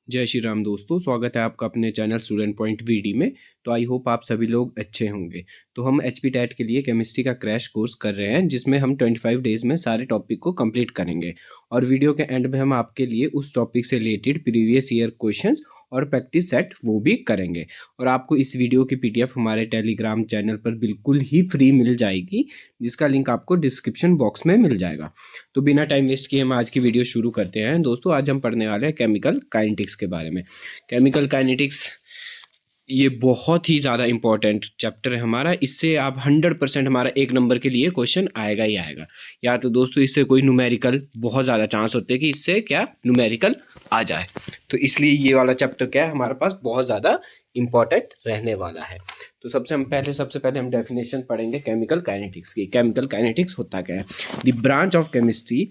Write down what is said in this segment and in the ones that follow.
जय श्री राम दोस्तों, स्वागत है आपका अपने चैनल स्टूडेंट पॉइंट वीडी में। तो आई होप आप सभी लोग अच्छे होंगे। तो हम एचपी टेट के लिए केमिस्ट्री का क्रैश कोर्स कर रहे हैं, जिसमें हम 25 डेज में सारे टॉपिक को कंप्लीट करेंगे और वीडियो के एंड में हम आपके लिए उस टॉपिक से रिलेटेड प्रीवियस ईयर क्वेश्चंस और प्रैक्टिस सेट वो भी करेंगे। और आपको इस वीडियो की पीडीएफ हमारे टेलीग्राम चैनल पर बिल्कुल ही फ्री मिल जाएगी, जिसका लिंक आपको डिस्क्रिप्शन बॉक्स में मिल जाएगा। तो बिना टाइम वेस्ट किए हम आज की वीडियो शुरू करते हैं। दोस्तों, आज हम पढ़ने वाले हैं केमिकल काइनेटिक्स के बारे में। केमिकल काइनेटिक्स ये बहुत ही ज़्यादा इंपॉर्टेंट चैप्टर है हमारा। इससे आप 100% हमारा 1 नंबर के लिए क्वेश्चन आएगा ही आएगा। या तो दोस्तों इससे कोई न्यूमेरिकल बहुत ज़्यादा चांस होते हैं कि इससे क्या न्यूमेरिकल आ जाए। तो इसलिए ये वाला चैप्टर क्या है हमारे पास बहुत ज़्यादा इंपॉर्टेंट रहने वाला है। तो सबसे पहले हम डेफिनेशन पढ़ेंगे केमिकल काइनेटिक्स की। केमिकल काइनेटिक्स होता क्या है? The branch of chemistry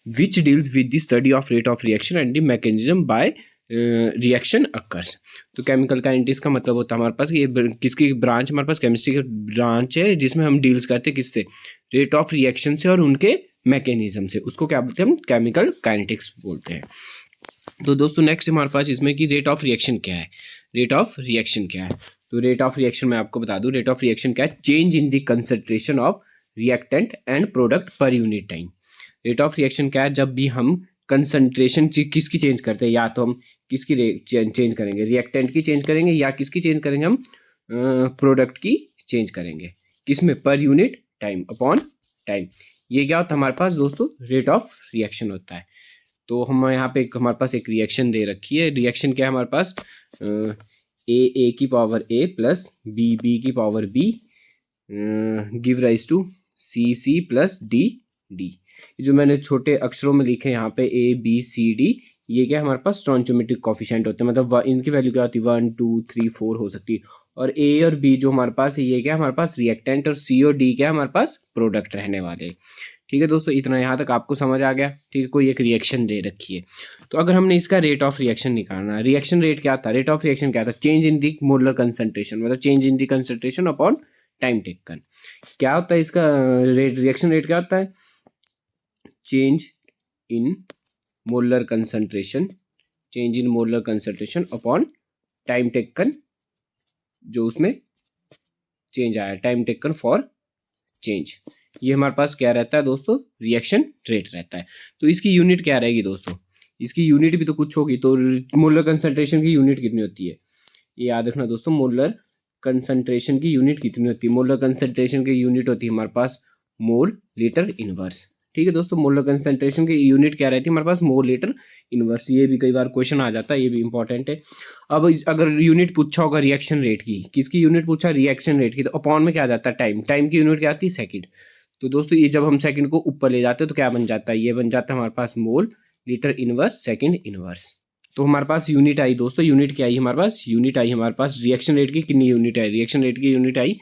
which deals with the study of rate of reaction and the mechanism by reaction occurs. तो केमिकल काइनेटिक्स का मतलब होता है हमारे पास ये किसकी ब्रांच, हमारे पास केमिस्ट्री की ब्रांच है जिसमें हम डील्स करते हैं किससे, रेट ऑफ रिएक्शन से और उनके मैकेनिज्म से। उसको क्या बोलते हैं हम? केमिकल काइनेटिक्स बोलते हैं। तो दोस्तों नेक्स्ट हमारे पास इसमें कि रेट ऑफ रिएक्शन क्या है। रेट ऑफ रिएक्शन क्या है? तो रेट ऑफ रिएक्शन मैं आपको बता दूं, रेट ऑफ रिएक्शन क्या है? Change in the concentration of reactant and product per unit time. Rate of reaction क्या है? जब भी हम कंसंट्रेशन किसकी चेंज करते हैं, या तो हम किसकी चेंज करेंगे, रिएक्टेंट की चेंज करेंगे, या किसकी चेंज करेंगे हम, प्रोडक्ट की चेंज करेंगे। किसमें? Per unit time upon time. ये क्या होता है हमारे पास दोस्तों? रेट ऑफ रिएक्शन होता है। तो हम यहाँ पे हमारे पास एक रिएक्शन दे रखी है। रिएक्शन क्या है हमारे पास? ए की पावर ए प्लस बी की power B give rise to C plus D. जो मैंने छोटे अक्षरों में लिखे यहाँ पे ए बी सी डी, ये क्या है हमारे पास? स्टोइचोमेट्रिक कोफिशिएंट होते हैं। मतलब इनकी वैल्यू क्या होती है? 1 2 3 4 हो सकती है। और ए और बी जो हमारे पास है, ये क्या है हमारे पास? रिएक्टेंट। और सी और डी क्या है हमारे पास? प्रोडक्ट रहने वाले। ठीक है दोस्तों, इतना यहाँ तक आपको समझ आ गया। ठीक है, कोई एक रिएक्शन दे रखी है, तो अगर हमने इसका रेट ऑफ रिएक्शन निकालना है, रिएक्शन रेट क्या था, रेट ऑफ रिएक्शन क्या था? Change in the molar concentration, मतलब change in the concentration upon time taken. क्या होता है इसका रेट? रिएक्शन रेट क्या होता है? Change in molar concentration, change in molar concentration upon time taken, जो उसमें चेंज आया, टाइम टेकन फॉर चेंज। ये हमारे पास क्या रहता है दोस्तों? रिएक्शन रेट रहता है। तो इसकी यूनिट क्या रहेगी दोस्तों? इसकी यूनिट भी तो कुछ होगी। तो मोलर कंसंट्रेशन की यूनिट कितनी होती है, ये याद रखना दोस्तों। मोलर कंसंट्रेशन की यूनिट कितनी होती है? मोलर कंसंट्रेशन की यूनिट होती है हमारे पास मोल लीटर इनवर्स। ठीक है दोस्तों, मोलर कंसंट्रेशन की यूनिट क्या रहती है हमारे पास? Mole litre inverse. ये भी कई बार क्वेश्चन आ जाता है, ये भी इंपॉर्टेंट है। अब अगर यूनिट पूछा होगा रिएक्शन रेट की, किसकी यूनिट पूछा? रिएक्शन रेट की, तो अपॉन में क्या आ जाता है? टाइम। टाइम की यूनिट क्या आती है? सेकंड। तो दोस्तों ये जब हम सेकंड को ऊपर ले जाते हैं तो क्या बन जाता है? ये बन जाता है हमारे पास mole litre inverse second inverse. तो हमारे पास यूनिट आई दोस्तों, यूनिट क्या आई हमारे पास? यूनिट आई हमारे पास रिएक्शन रेट की कितनी यूनिट है? रिएक्शन रेट की unit I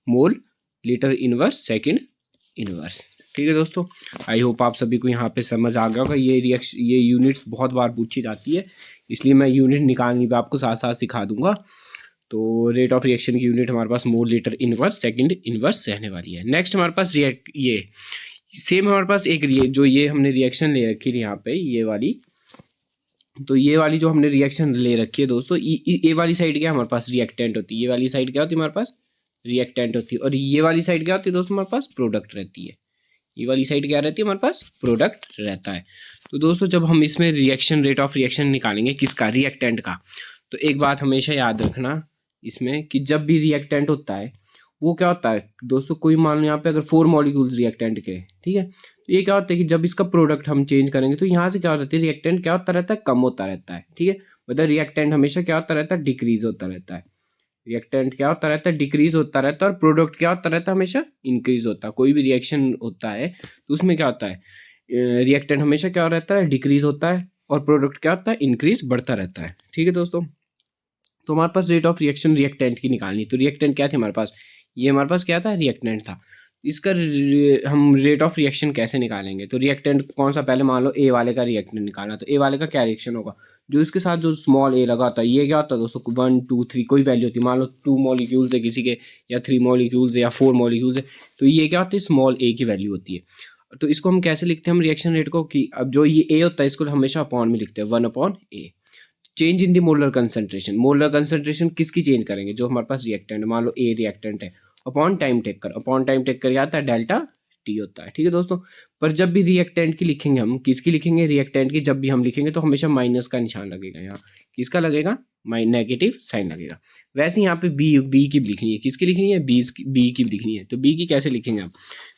mole litre inverse second inverse. ठीक है दोस्तों, आई होप आप सभी को यहाँ पे समझ आ गया होगा। ये यूनिट्स बहुत बार पूछी जाती है, इसलिए मैं यूनिट निकालनी भी आपको साथ साथ सिखा दूंगा। तो रेट ऑफ रिएक्शन की यूनिट हमारे पास mole litre inverse second inverse रहने वाली है। नेक्स्ट हमारे पास ये सेम हमारे पास एक जो ये हमने रिएक्शन ले रखी है यहाँ पे, ये वाली। तो ये वाली जो हमने रिएक्शन ले रखी है दोस्तों, ये वाली साइड क्या हमारे पास? रिएक्टेंट होती है। ये वाली साइड क्या होती है हमारे पास? रिएक्टेंट होती है। और ये वाली साइड क्या होती है दोस्तों? हमारे पास प्रोडक्ट रहती है। ये वाली साइड क्या रहती है हमारे पास? प्रोडक्ट रहता है। तो दोस्तों जब हम इसमें रिएक्शन रेट ऑफ रिएक्शन निकालेंगे किसका? रिएक्टेंट का। तो एक बात हमेशा याद रखना इसमें कि जब भी रिएक्टेंट होता है वो क्या होता है दोस्तों, कोई मान लो यहाँ पे अगर 4 मॉलिक्यूल्स रिएक्टेंट के, ठीक है, तो ये क्या होता है कि जब इसका प्रोडक्ट हम चेंज करेंगे तो यहाँ से क्या हो जाता है? रिएक्टेंट क्या होता रहता है? कम होता रहता है। ठीक है, मतलब रिएक्टेंट हमेशा क्या होता रहता है? डिक्रीज होता रहता है। रिएक्टेंट क्या होता रहता है? डिक्रीज होता रहता है। और प्रोडक्ट क्या होता रहता है? हमेशा इंक्रीज होता है। कोई भी रिएक्शन होता है तो उसमें क्या होता है? रिएक्टेंट हमेशा क्या रहता है? डिक्रीज होता है। और प्रोडक्ट क्या होता है? इंक्रीज, बढ़ता रहता है। ठीक है दोस्तों, तो हमारे पास रेट ऑफ रिएक्शन रिएक्टेंट की निकालनी। तो रिएक्टेंट क्या थे हमारे पास? ये हमारे पास क्या था? रिएक्टेंट था। इसका हम रेट ऑफ रिएक्शन कैसे निकालेंगे? तो रिएक्टेंट कौन सा? पहले मान लो ए वाले का रिएक्टेंट निकालना, तो ए वाले का क्या रिएक्शन होगा? जो इसके साथ जो स्मॉल ए लगा होता है, ये क्या होता है दोस्तों? 1 2 3 कोई वैल्यू होती है। मान लो 2 मॉलिक्यूल्स है किसी के, या 3 मॉलिक्यूल्स है, या 4 मॉलिक्यूल्स है, तो ये क्या होती है? स्मॉल ए की वैल्यू होती है। तो इसको हम कैसे लिखते हैं हम रिएक्शन रेट को? कि अब जो ये ए होता है इसको हमेशा अपॉन में लिखते हैं, 1 upon A. Change in the molar concentration किसकी चेंज करेंगे, जो हमारे पास रिएक्टेंट, मान लो ए रिएक्टेंट है, अपॉन टाइम टेक कर आता है डेल्टा टी होता है, ठीक है दोस्तों। पर जब भी रिएक्टेंट की लिखेंगे हम, किसकी लिखेंगे, रिएक्टेंट की जब भी हम लिखेंगे तो हमेशा माइनस का निशान लगेगा, यहाँ किसका लगेगा, नेगेटिव साइन लगेगा। वैसे यहाँ पे बी की लिखनी है, किसकी लिखनी है, बी की लिखनी है। तो बी की कैसे लिखेंगे आप,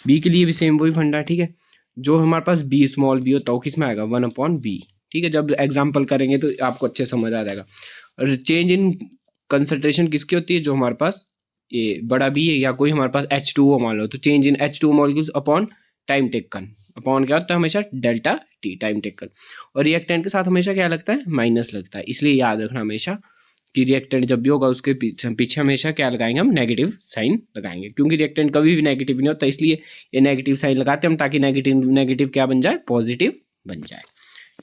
बी के लिए भी सेम वही फंडा, ठीक है। जो हमारे पास बी स्मॉल बी होता है वो किस में आएगा, 1/b, ठीक है। जब एग्जाम्पल करेंगे तो आपको अच्छे समझ आ जाएगा। और चेंज इन कंसंट्रेशन किसकी होती है, जो हमारे पास ये बड़ा बी है या कोई हमारे पास H2O मान लो, तो change in H2O molecules upon time taken, upon क्या होता है हमेशा डेल्टा टी, टाइम टेकन। और रिएक्टेंट के साथ हमेशा क्या लगता है, माइनस लगता है। इसलिए याद रखना हमेशा कि रिएक्टेंट जब भी होगा उसके पीछे हमेशा क्या लगाएंगे, हम नेगेटिव साइन लगाएंगे, क्योंकि रिएक्टेंट कभी भी नेगेटिव नहीं होता, इसलिए ये नेगेटिव साइन लगाते हैं हम, ताकि नेगेटिव क्या बन जाए, पॉजिटिव बन जाए,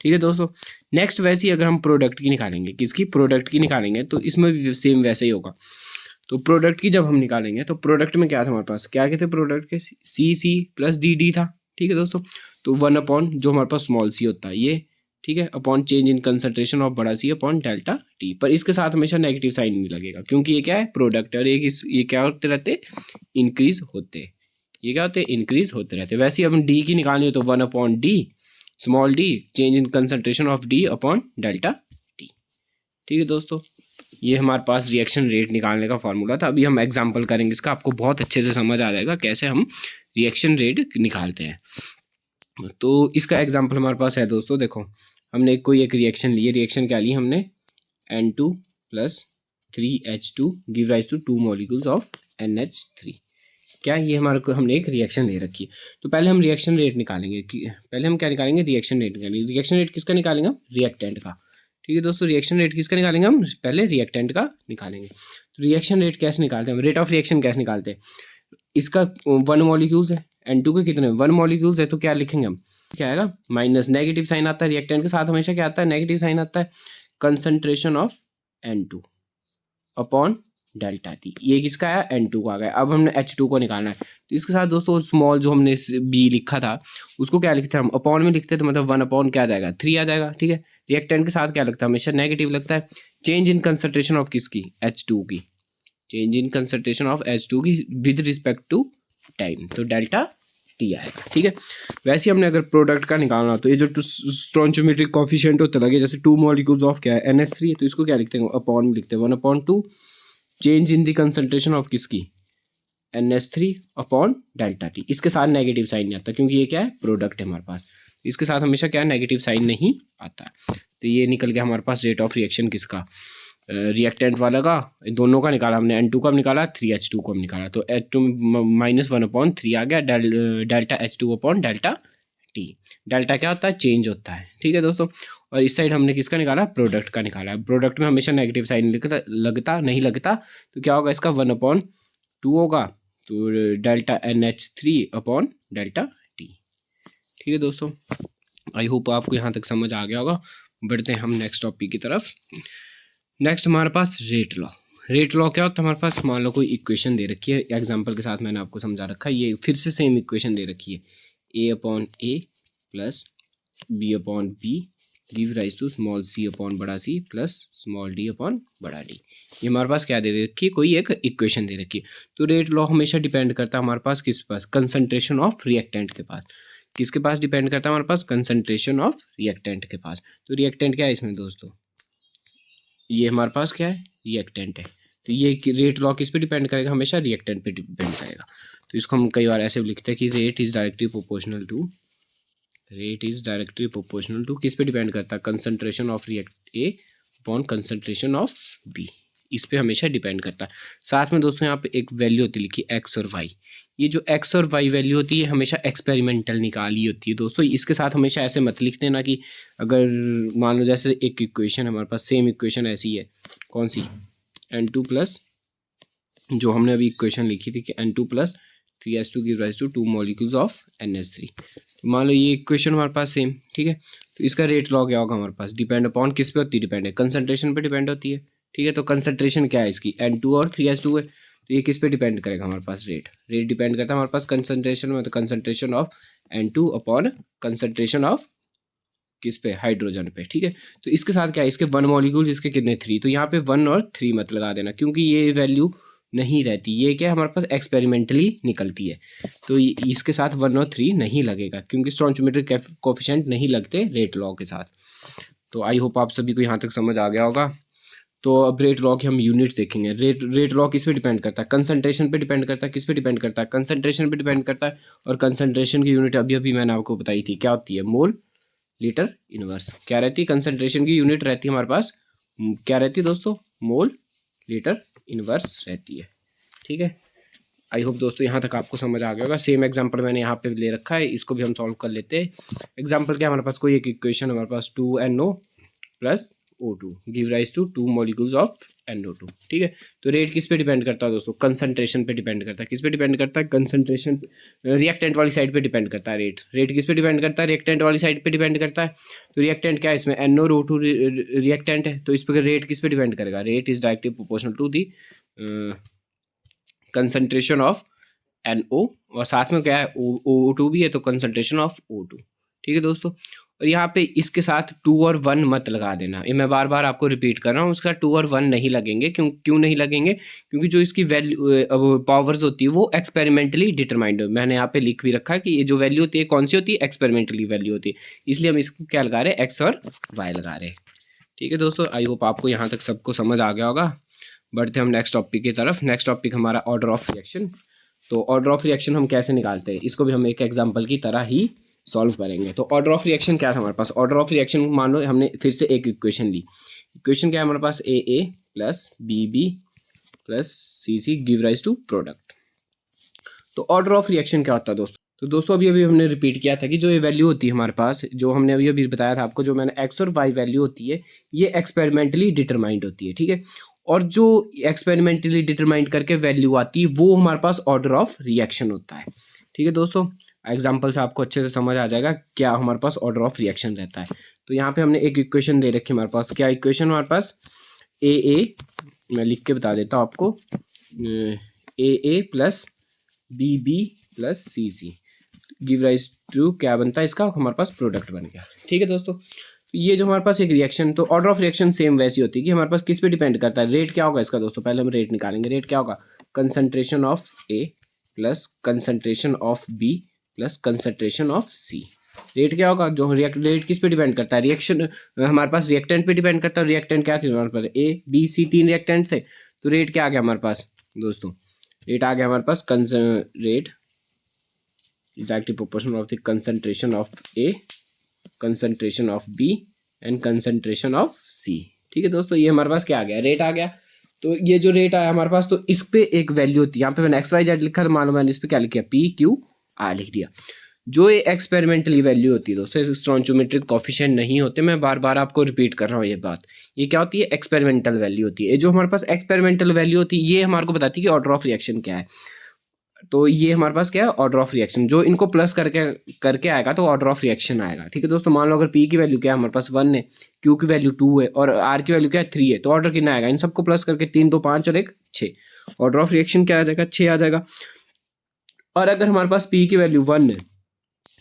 ठीक है दोस्तों। नेक्स्ट वैसे ही अगर हम प्रोडक्ट की निकालेंगे, किसकी, प्रोडक्ट की निकालेंगे, तो इसमें भी सेम वैसे ही होगा। तो प्रोडक्ट की जब हम निकालेंगे तो प्रोडक्ट में क्या था हमारे पास, क्या कहते हैं प्रोडक्ट के, सी प्लस डी था, ठीक है दोस्तों। तो 1 जो हमारे पास स्मॉल सी होता है ये, ठीक है, upon change in concentration of बड़ा सी अपॉन डेल्टा टी। पर इसके साथ हमेशा नेगेटिव साइन नहीं लगेगा, क्योंकि ये क्या है, प्रोडक्ट है, और ये क्या होते रहते, इंक्रीज होते, ये क्या होते, इंक्रीज होते रहते। वैसे ही हम डी की निकालनी हो तो 1/d small D change in concentration of D upon delta T, ठीक है दोस्तों। ये हमारे पास रिएक्शन रेट निकालने का फॉर्मूला था। अभी हम एग्जांपल करेंगे इसका, आपको बहुत अच्छे से समझ आ जाएगा कैसे हम रिएक्शन रेट निकालते हैं। तो इसका एग्जांपल हमारे पास है दोस्तों, देखो हमने कोई एक रिएक्शन ली है, रिएक्शन क्या ली हमने, N2 + 3H2 give rise to 2 molecules of NH3। क्या ये हमारे को, हमने एक रिएक्शन ले रखी है। तो पहले हम रिएक्शन रेट निकालेंगे, पहले हम क्या निकालेंगे, रिएक्शन रेट निकालेंगे। रिएक्शन रेट किसका निकालेंगे, रिएक्टेंट का, ठीक है दोस्तों। रिएक्शन रेट किसका निकालेंगे हम, पहले रिएक्टेंट का निकालेंगे। तो रिएक्शन रेट कैसे निकालते हैं हम, रेट ऑफ रिएक्शन कैसे निकालते हैं, इसका 1 मॉलिक्यूल्स है, N2 के कितने 1 मॉलिक्यूल्स है, तो क्या लिखेंगे हम, क्या आएगा, माइनस, नेगेटिव साइन आता है, रिएक्टेंट के साथ हमेशा क्या आता है, नेगेटिव साइन आता है, concentration of N2 upon delta T. ये किसका आया, N2 का आ गया। अब हमने H2 को निकालना है, तो इसके साथ दोस्तों स्मॉल जो हमने बी लिखा था उसको क्या लिखते हैं हम, अपॉन में लिखते हैं, तो मतलब 1 क्या आ जाएगा, 3 आ जाएगा, ठीक है। रिएक्टेंट के साथ क्या लगता है, हमेशा नेगेटिव लगता है। चेंज इन कंसंट्रेशन ऑफ किसकी, H2 की, change in concentration of H2 की विद रिस्पेक्ट टू टाइम, तो डेल्टा टी आएगा, ठीक है। वैसे हमने अगर प्रोडक्ट का निकालना तो ये जो स्टोइचियोमेट्रिक कोएफिशिएंट होता लगे, जैसे 2 मॉलिक्यूल्स ऑफ क्या है NH3, तो इसको क्या लिखते हैं, अपॉन में लिखते हैं 1/2 change in the concentration of किसकी, NH3 अपॉन डेल्टा टी। इसके साथ नेगेटिव साइन नहीं आता, क्योंकि ये क्या है, प्रोडक्ट है हमारे पास, इसके साथ हमेशा क्या है, नेगेटिव साइन नहीं आता। तो ये निकल गया हमारे पास रेट ऑफ रिएक्शन किसका, रिएक्टेंट वाला का, दोनों का निकाला हमने, N2 का निकाला, 3H2 को हमने निकाला, तो H2 -1/3 आ गया, delta H2 upon delta T. Delta क्या होता है, चेंज होता है, ठीक है दोस्तों। और इस साइड हमने किसका निकाला, प्रोडक्ट का निकाला। प्रोडक्ट में हमेशा नेगेटिव साइन लगता, तो क्या होगा इसका, 1/2 होगा, तो delta NH3 upon delta T, ठीक है दोस्तों। आई होप आपको यहाँ तक समझ आ गया होगा। बढ़ते हैं हम नेक्स्ट टॉपिक की तरफ। नेक्स्ट हमारे पास रेट लॉ। रेट लॉ क्या होता है, हमारे पास मान लो कोई इक्वेशन दे रखी है, एग्जांपल के साथ मैंने आपको समझा रखा है। ये फिर से सेम इक्वेशन दे रखी है, A/A plus B/B give rise to small c upon बड़ा C plus small d upon बड़ा d। ये हमारे पास क्या दे रखी है, कोई एक इक्वेशन दे रखी है। तो रेट लॉ हमेशा डिपेंड करता है हमारे पास किस पास, कंसंट्रेशन ऑफ रिएक्टेंट के पास। किसके पास डिपेंड करता है हमारे पास, कंसंट्रेशन ऑफ रिएक्टेंट के पास। तो रिएक्टेंट क्या है इसमें दोस्तों, ये हमारे पास क्या है, रिएक्टेंट है। तो ये रेट लॉ किस पे डिपेंड करेगा, हमेशा रिएक्टेंट पे डिपेंड करेगा। तो इसको हम कई बार ऐसे लिखते हैं कि rate is directly proportional to किस पे डिपेंड करता है, concentration of react A upon concentration of B, इस पे हमेशा डिपेंड करता है। साथ में दोस्तों यहाँ पे एक वैल्यू होती है लिखी एक्स और वाई। ये जो एक्स और वाई वैल्यू होती है हमेशा एक्सपेरिमेंटल निकाली होती है दोस्तों। इसके साथ हमेशा ऐसे मत लिख देना कि अगर मान लो जैसे एक इक्वेशन हमारे पास, सेम इक्वेशन ऐसी है, कौन सी, N2 प्लस, जो हमने अभी इक्वेशन लिखी थी कि N2 + 3H2 give rise to 2 molecules of NH3। तो मान लो ये इक्वेशन हमारे पास सेम, ठीक है। तो इसका रेट लॉ क्या होगा हमारे पास, डिपेंड अपॉन किस पे होती है, डिपेंड है कंसंट्रेशन पे डिपेंड होती है, ठीक है। तो कंसंट्रेशन क्या है इसकी, N2 और 3H2 है, तो ये किस पे डिपेंड करेगा हमारे पास, रेट डिपेंड करता है हमारे पास कंसंट्रेशन में, तो concentration of N2 upon concentration of किस पे, हाइड्रोजन पे, ठीक है। तो इसके साथ क्या है, इसके 1 मॉलिक्यूल्स, इसके कितने 3, तो यहाँ पे 1 और 3 मत लगा देना, क्योंकि ये वैल्यू नहीं रहती, ये क्या हमारे पास एक्सपेरिमेंटली निकलती है। तो इसके साथ 1 और 3 नहीं लगेगा, क्योंकि स्टोइचोमेट्रिक कोफिशिएंट नहीं लगते रेट लॉ के साथ। तो आई होप आप सभी को यहाँ तक समझ आ गया होगा। तो अब रेट लॉ की हम यूनिट्स देखेंगे। रेट लॉ किस पे डिपेंड करता है, कंसंट्रेशन पे डिपेंड करता है। किस पे डिपेंड करता है, कंसंट्रेशन पे डिपेंड करता है। और कंसंट्रेशन की यूनिट अभी अभी मैंने आपको बताई थी, क्या होती है, मोल लीटर इनवर्स। क्या रहती है, कंसंट्रेशन की यूनिट रहती है हमारे पास, क्या रहती है दोस्तों, मोल लीटर इनवर्स रहती है, ठीक है। आई होप दोस्तों यहाँ तक आपको समझ आ गया होगा। सेम एग्जांपल मैंने यहाँ पे ले रखा है, इसको भी हम सॉल्व कर लेते हैं। एग्जांपल क्या, हमारे पास कोई एक इक्वेशन, हमारे पास 2NO plus O2 give rise to 2 molecules of NO2, ठीक है। तो रेट किस पे डिपेंड करता है दोस्तों, कंसंट्रेशन पे डिपेंड करता है। किस पे डिपेंड करता है, कंसंट्रेशन, रिएक्टेंट वाली साइड पे डिपेंड करता है। रेट किस पे डिपेंड करता है, रिएक्टेंट वाली साइड पे डिपेंड करता है। तो रिएक्टेंट क्या है, इसमें NO और O2 रिएक्टेंट है, तो इस पर रेट किस पे डिपेंड करेगा, rate is directly proportional to the concentration of NO, और साथ में क्या है, O2 भी है, तो कंसंट्रेशन ऑफ O2, ठीक है दोस्तों। और यहाँ पे इसके साथ 2 और 1 मत लगा देना, ये मैं बार बार आपको रिपीट कर रहा हूँ, उसका 2 और 1 नहीं लगेंगे। क्यों नहीं लगेंगे, क्योंकि जो इसकी वैल्यू पावर्स होती है वो एक्सपेरिमेंटली डिटरमाइंड है। मैंने यहाँ पे लिख भी रखा है कि ये जो वैल्यू होती है कौन सी होती है, एक्सपेरिमेंटली वैल्यू होती है, इसलिए हम इसको क्या लगा रहे हैं, एक्स और वाई लगा रहे हैं, ठीक है दोस्तों। आई होप आपको यहाँ तक सबको समझ आ गया होगा। बढ़ते हम नेक्स्ट टॉपिक की तरफ। नेक्स्ट टॉपिक हमारा ऑर्डर ऑफ रिएक्शन। तो ऑर्डर ऑफ रिएक्शन हम कैसे निकालते हैं, इसको भी हम एक एग्जांपल की तरह ही सॉल्व करेंगे। तो ऑर्डर ऑफ रिएक्शन क्या था हमारे पास, ऑर्डर ऑफ रिएक्शन मान लो हमने फिर से एक इक्वेशन ली। इक्वेशन क्या है हमारे पास, AA plus BB plus CC give rise to product. तो ऑर्डर ऑफ रिएक्शन क्या होता है दोस्तों, तो दोस्तों अभी अभी हमने रिपीट किया था कि जो ये वैल्यू होती है हमारे पास, जो हमने अभी अभी बताया था आपको, जो मैंने एक्स और वाई वैल्यू होती है, ये एक्सपेरिमेंटली डिटरमाइंड होती है, ठीक है। और जो एक्सपेरिमेंटली डिटरमाइंड करके वैल्यू आती है वो हमारे पास ऑर्डर ऑफ रिएक्शन होता है, ठीक है दोस्तों। एग्जाम्पल से आपको अच्छे से समझ आ जाएगा क्या हमारे पास ऑर्डर ऑफ रिएक्शन रहता है। तो यहाँ पे हमने एक इक्वेशन दे रखी है हमारे पास, क्या इक्वेशन हमारे पास, AA, मैं लिख के बता देता हूँ आपको, AA plus BB plus CC give rise to, क्या बनता है इसका, हमारे पास प्रोडक्ट बन गया, ठीक है दोस्तों। ये जो हमारे पास एक रिएक्शन, तो ऑर्डर ऑफ रिएक्शन सेम वैसी होती है कि हमारे पास किस पे डिपेंड करता है, रेट क्या होगा इसका दोस्तों, पहले हम रेट निकालेंगे। रेट क्या होगा, concentration of A plus concentration of B plus concentration of C। Rate क्या होगा, जो रेट किस पे डिपेंड करता है, रिएक्शन हमारे पास रिएक्टेंट पे डिपेंड करता है। रिएक्टेंट क्या थी हमारे पास, A B C 3 रिएक्टेंट थे, तो रेट क्या आ गया हमारे पास दोस्तों, रेट आ गया हमारे पास, rate is directly proportional of the concentration of A, concentration of B and concentration of C, ठीक है दोस्तों। ये हमारे पास क्या आ गया, रेट आ गया। तो ये जो रेट आया हमारे पास, तो इस पे एक वैल्यू होती है, यहाँ पे मैंने XYZ लिखा, तो मान लो मैंने इस पे क्या लिख दिया, PQR लिख दिया। जो ये एक्सपेरिमेंटली वैल्यू होती है दोस्तों, स्टोइचोमेट्रिक कोफिशिएंट नहीं होते, मैं बार बार आपको रिपीट कर रहा हूँ ये बात। ये क्या होती है, एक्सपेरिमेंटल वैल्यू होती है। जो हमारे पास एक्सपेरिमेंटल वैल्यू होती है, ये हमारे को बताती है कि ऑर्डर ऑफ रिएक्शन क्या है। तो ये हमारे पास क्या है, ऑर्डर ऑफ रिएक्शन, जो इनको प्लस करके आएगा तो ऑर्डर ऑफ रिएक्शन आएगा, ठीक है दोस्तों। मान लो अगर P की वैल्यू क्या है हमारे पास 1 है, Q की वैल्यू 2 है और R की वैल्यू क्या है 3 है, तो ऑर्डर कितना आएगा, इन सबको प्लस करके 3 2 5 और 1 6, ऑर्डर ऑफ रिएक्शन क्या आ जाएगा, 6 आ जाएगा। और अगर हमारे पास P की वैल्यू 1 है,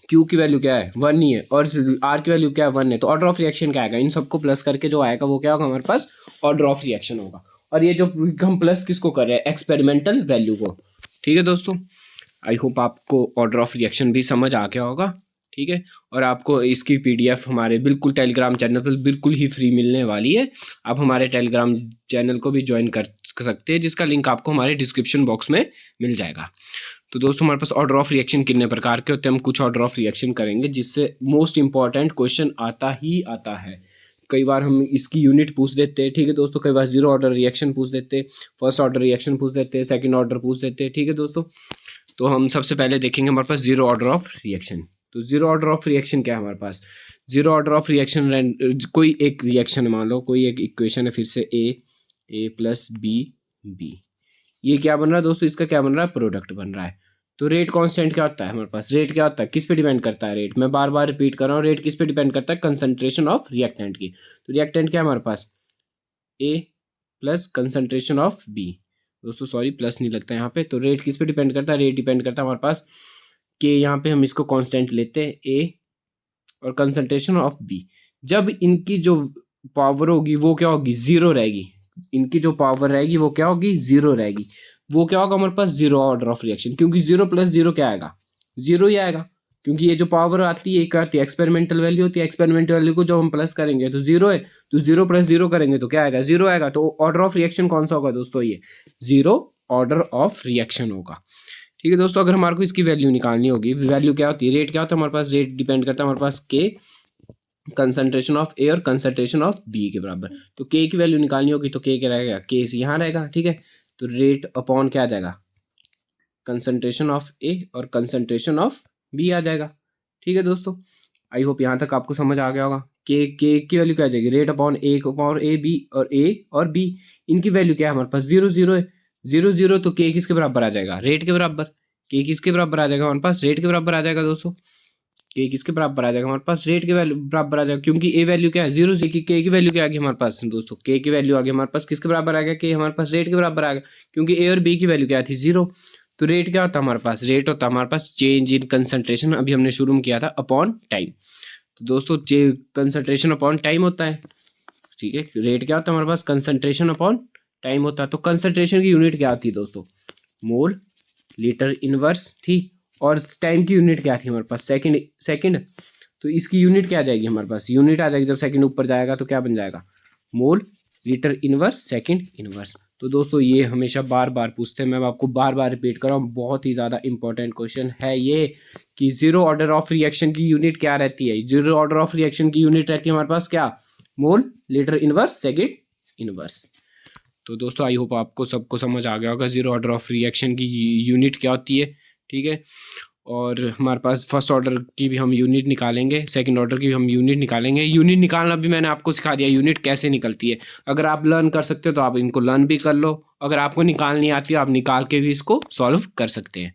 Q की वैल्यू क्या है 1 ही है, और R की वैल्यू क्या है 1 है, तो ऑर्डर ऑफ रिएक्शन क्या आएगा, इन सबको प्लस करके जो आएगा वो क्या होगा, हमारे पास ऑर्डर ऑफ रिएक्शन होगा। और ये जो हम प्लस किसको कर रहे हैं, एक्सपेरिमेंटल वैल्यू को, ठीक है दोस्तों। आई होप आपको ऑर्डर ऑफ रिएक्शन भी समझ आ गया होगा, ठीक है। और आपको इसकी PDF हमारे बिल्कुल टेलीग्राम चैनल पर बिल्कुल ही फ्री मिलने वाली है। आप हमारे टेलीग्राम चैनल को भी ज्वाइन कर सकते हैं, जिसका लिंक आपको हमारे डिस्क्रिप्शन बॉक्स में मिल जाएगा। तो दोस्तों हमारे पास ऑर्डर ऑफ रिएक्शन कितने प्रकार के होते हैं, हम कुछ ऑर्डर ऑफ रिएक्शन करेंगे, जिससे मोस्ट इंपॉर्टेंट क्वेश्चन आता ही आता है। कई बार हम इसकी यूनिट पूछ देते हैं, ठीक है दोस्तों। कई बार 0 ऑर्डर रिएक्शन पूछ देते हैं, फर्स्ट ऑर्डर रिएक्शन पूछ देते हैं, सेकंड ऑर्डर पूछ देते हैं, ठीक है दोस्तों। तो हम सबसे पहले देखेंगे हमारे पास 0 ऑर्डर ऑफ रिएक्शन। तो 0 ऑर्डर ऑफ रिएक्शन क्या है हमारे पास, 0 ऑर्डर ऑफ रिएक्शन, कोई एक रिएक्शन मान लो, कोई एक इक्वेशन है, फिर से A प्लस B, ये क्या बन रहा है दोस्तों, इसका क्या बन रहा है, प्रोडक्ट बन रहा है। तो रेट कांस्टेंट क्या होता है हमारे पास, रेट क्या होता है, किस पे डिपेंड करता है रेट, मैं बार बार रिपीट कर रहा हूँ, रेट किस पे डिपेंड करता है, कंसंट्रेशन ऑफ रिएक्टेंट की। तो रिएक्टेंट क्या है हमारे पास, A plus concentration of B, दोस्तों सॉरी प्लस नहीं लगता यहाँ पे। तो रेट किस पे डिपेंड करता है, रेट डिपेंड करता है हमारे पास के, यहाँ पे हम इसको कांस्टेंट लेते हैं A और कंसंट्रेशन ऑफ बी। जब इनकी जो पावर होगी वो क्या होगी, जीरो रहेगी। इनकी जो पावर रहेगी वो क्या होगी, जीरो रहेगी। वो क्या होगा हमारे पास, जीरो ऑर्डर ऑफ रिएक्शन, क्योंकि जीरो प्लस जीरो क्या आएगा, जीरो ही आएगा। क्योंकि ये जो पावर आती है एक आती है एक्सपेरिमेंटल वैल्यू होती है, एक्सपेरिमेंटल वैल्यू को जब हम प्लस करेंगे तो जीरो है, तो जीरो प्लस जीरो करेंगे तो क्या आएगा, जीरो आएगा। तो ऑर्डर ऑफ रिएक्शन कौन सा होगा दोस्तों, ये जीरो ऑर्डर ऑफ रिएक्शन होगा। ठीक है दोस्तों, अगर हमारे को इसकी वैल्यू निकालनी होगी, वैल्यू क्या होती है, रेट क्या होता है हमारे पास, रेट डिपेंड करता है हमारे पास के कंसंट्रेशन ऑफ ए और कंसंट्रेशन ऑफ बी के बराबर। तो के की वैल्यू निकालनी होगी तो के क्या रहेगा, के यहाँ रहेगा। ठीक है, तो रेट अपॉन क्या आ जाएगा, कंसंट्रेशन ऑफ ए और कंसंट्रेशन ऑफ बी आ जाएगा। ठीक है दोस्तों, आई होप यहाँ तक आपको समझ आ गया होगा। के की वैल्यू क्या आ जाएगी, रेट अपॉन ए बी, और ए और बी इनकी वैल्यू क्या है हमारे पास, जीरो जीरो है, जीरो जीरो। तो के किसके बराबर आ जाएगा, रेट के बराबर। के किसके बराबर आ जाएगा हमारे पास, रेट के बराबर आ जाएगा दोस्तों। के किसके बराबर आ जाएगा हमारे पास, रेट के वैल्यू बराबर आ जाएगा, क्योंकि ए वैल्यू क्या है, जीरो। के की वैल्यू क्या आ गई हमारे पास दोस्तों, के की वैल्यू आ गई हमारे पास किसके बराबर आ गया, के हमारे पास रेट के बराबर आ गया, क्योंकि ए और बी की वैल्यू क्या थी, जीरो। तो रेट क्या होता है हमारे पास, रेट होता है हमारे पास चेंज इन कंसंट्रेशन, अभी हमने शुरू में किया था, अपॉन टाइम। तो दोस्तों कंसंट्रेशन अपॉन टाइम होता है। ठीक है, रेट क्या होता है हमारे पास, कंसंट्रेशन अपॉन टाइम होता है। तो कंसंट्रेशन की यूनिट क्या आती है दोस्तों, मोल लीटर इनवर्स थी, और टाइम की यूनिट क्या थी हमारे पास, सेकंड सेकंड। तो इसकी यूनिट क्या आ जाएगी हमारे पास, यूनिट आ जाएगी, जब सेकंड ऊपर जाएगा तो क्या बन जाएगा, मोल लीटर इनवर्स सेकंड इनवर्स। तो दोस्तों ये हमेशा बार बार पूछते हैं, मैं आपको बार बार रिपीट कर रहा हूँ, बहुत ही ज़्यादा इंपॉर्टेंट क्वेश्चन है ये, कि जीरो ऑर्डर ऑफ रिएक्शन की यूनिट क्या रहती है। जीरो ऑर्डर ऑफ रिएक्शन की यूनिट रहती है हमारे पास क्या, मोल लीटर इनवर्स सेकंड इनवर्स। तो दोस्तों आई होप आपको सबको समझ आ गया होगा जीरो ऑर्डर ऑफ रिएक्शन की यूनिट क्या होती है। ठीक है, और हमारे पास फर्स्ट ऑर्डर की भी हम यूनिट निकालेंगे, सेकंड ऑर्डर की भी हम यूनिट निकालेंगे। यूनिट निकालना भी मैंने आपको सिखा दिया, यूनिट कैसे निकलती है। अगर आप लर्न कर सकते हो तो आप इनको लर्न भी कर लो, अगर आपको निकालनी आती है आप निकाल के भी इसको सॉल्व कर सकते हैं।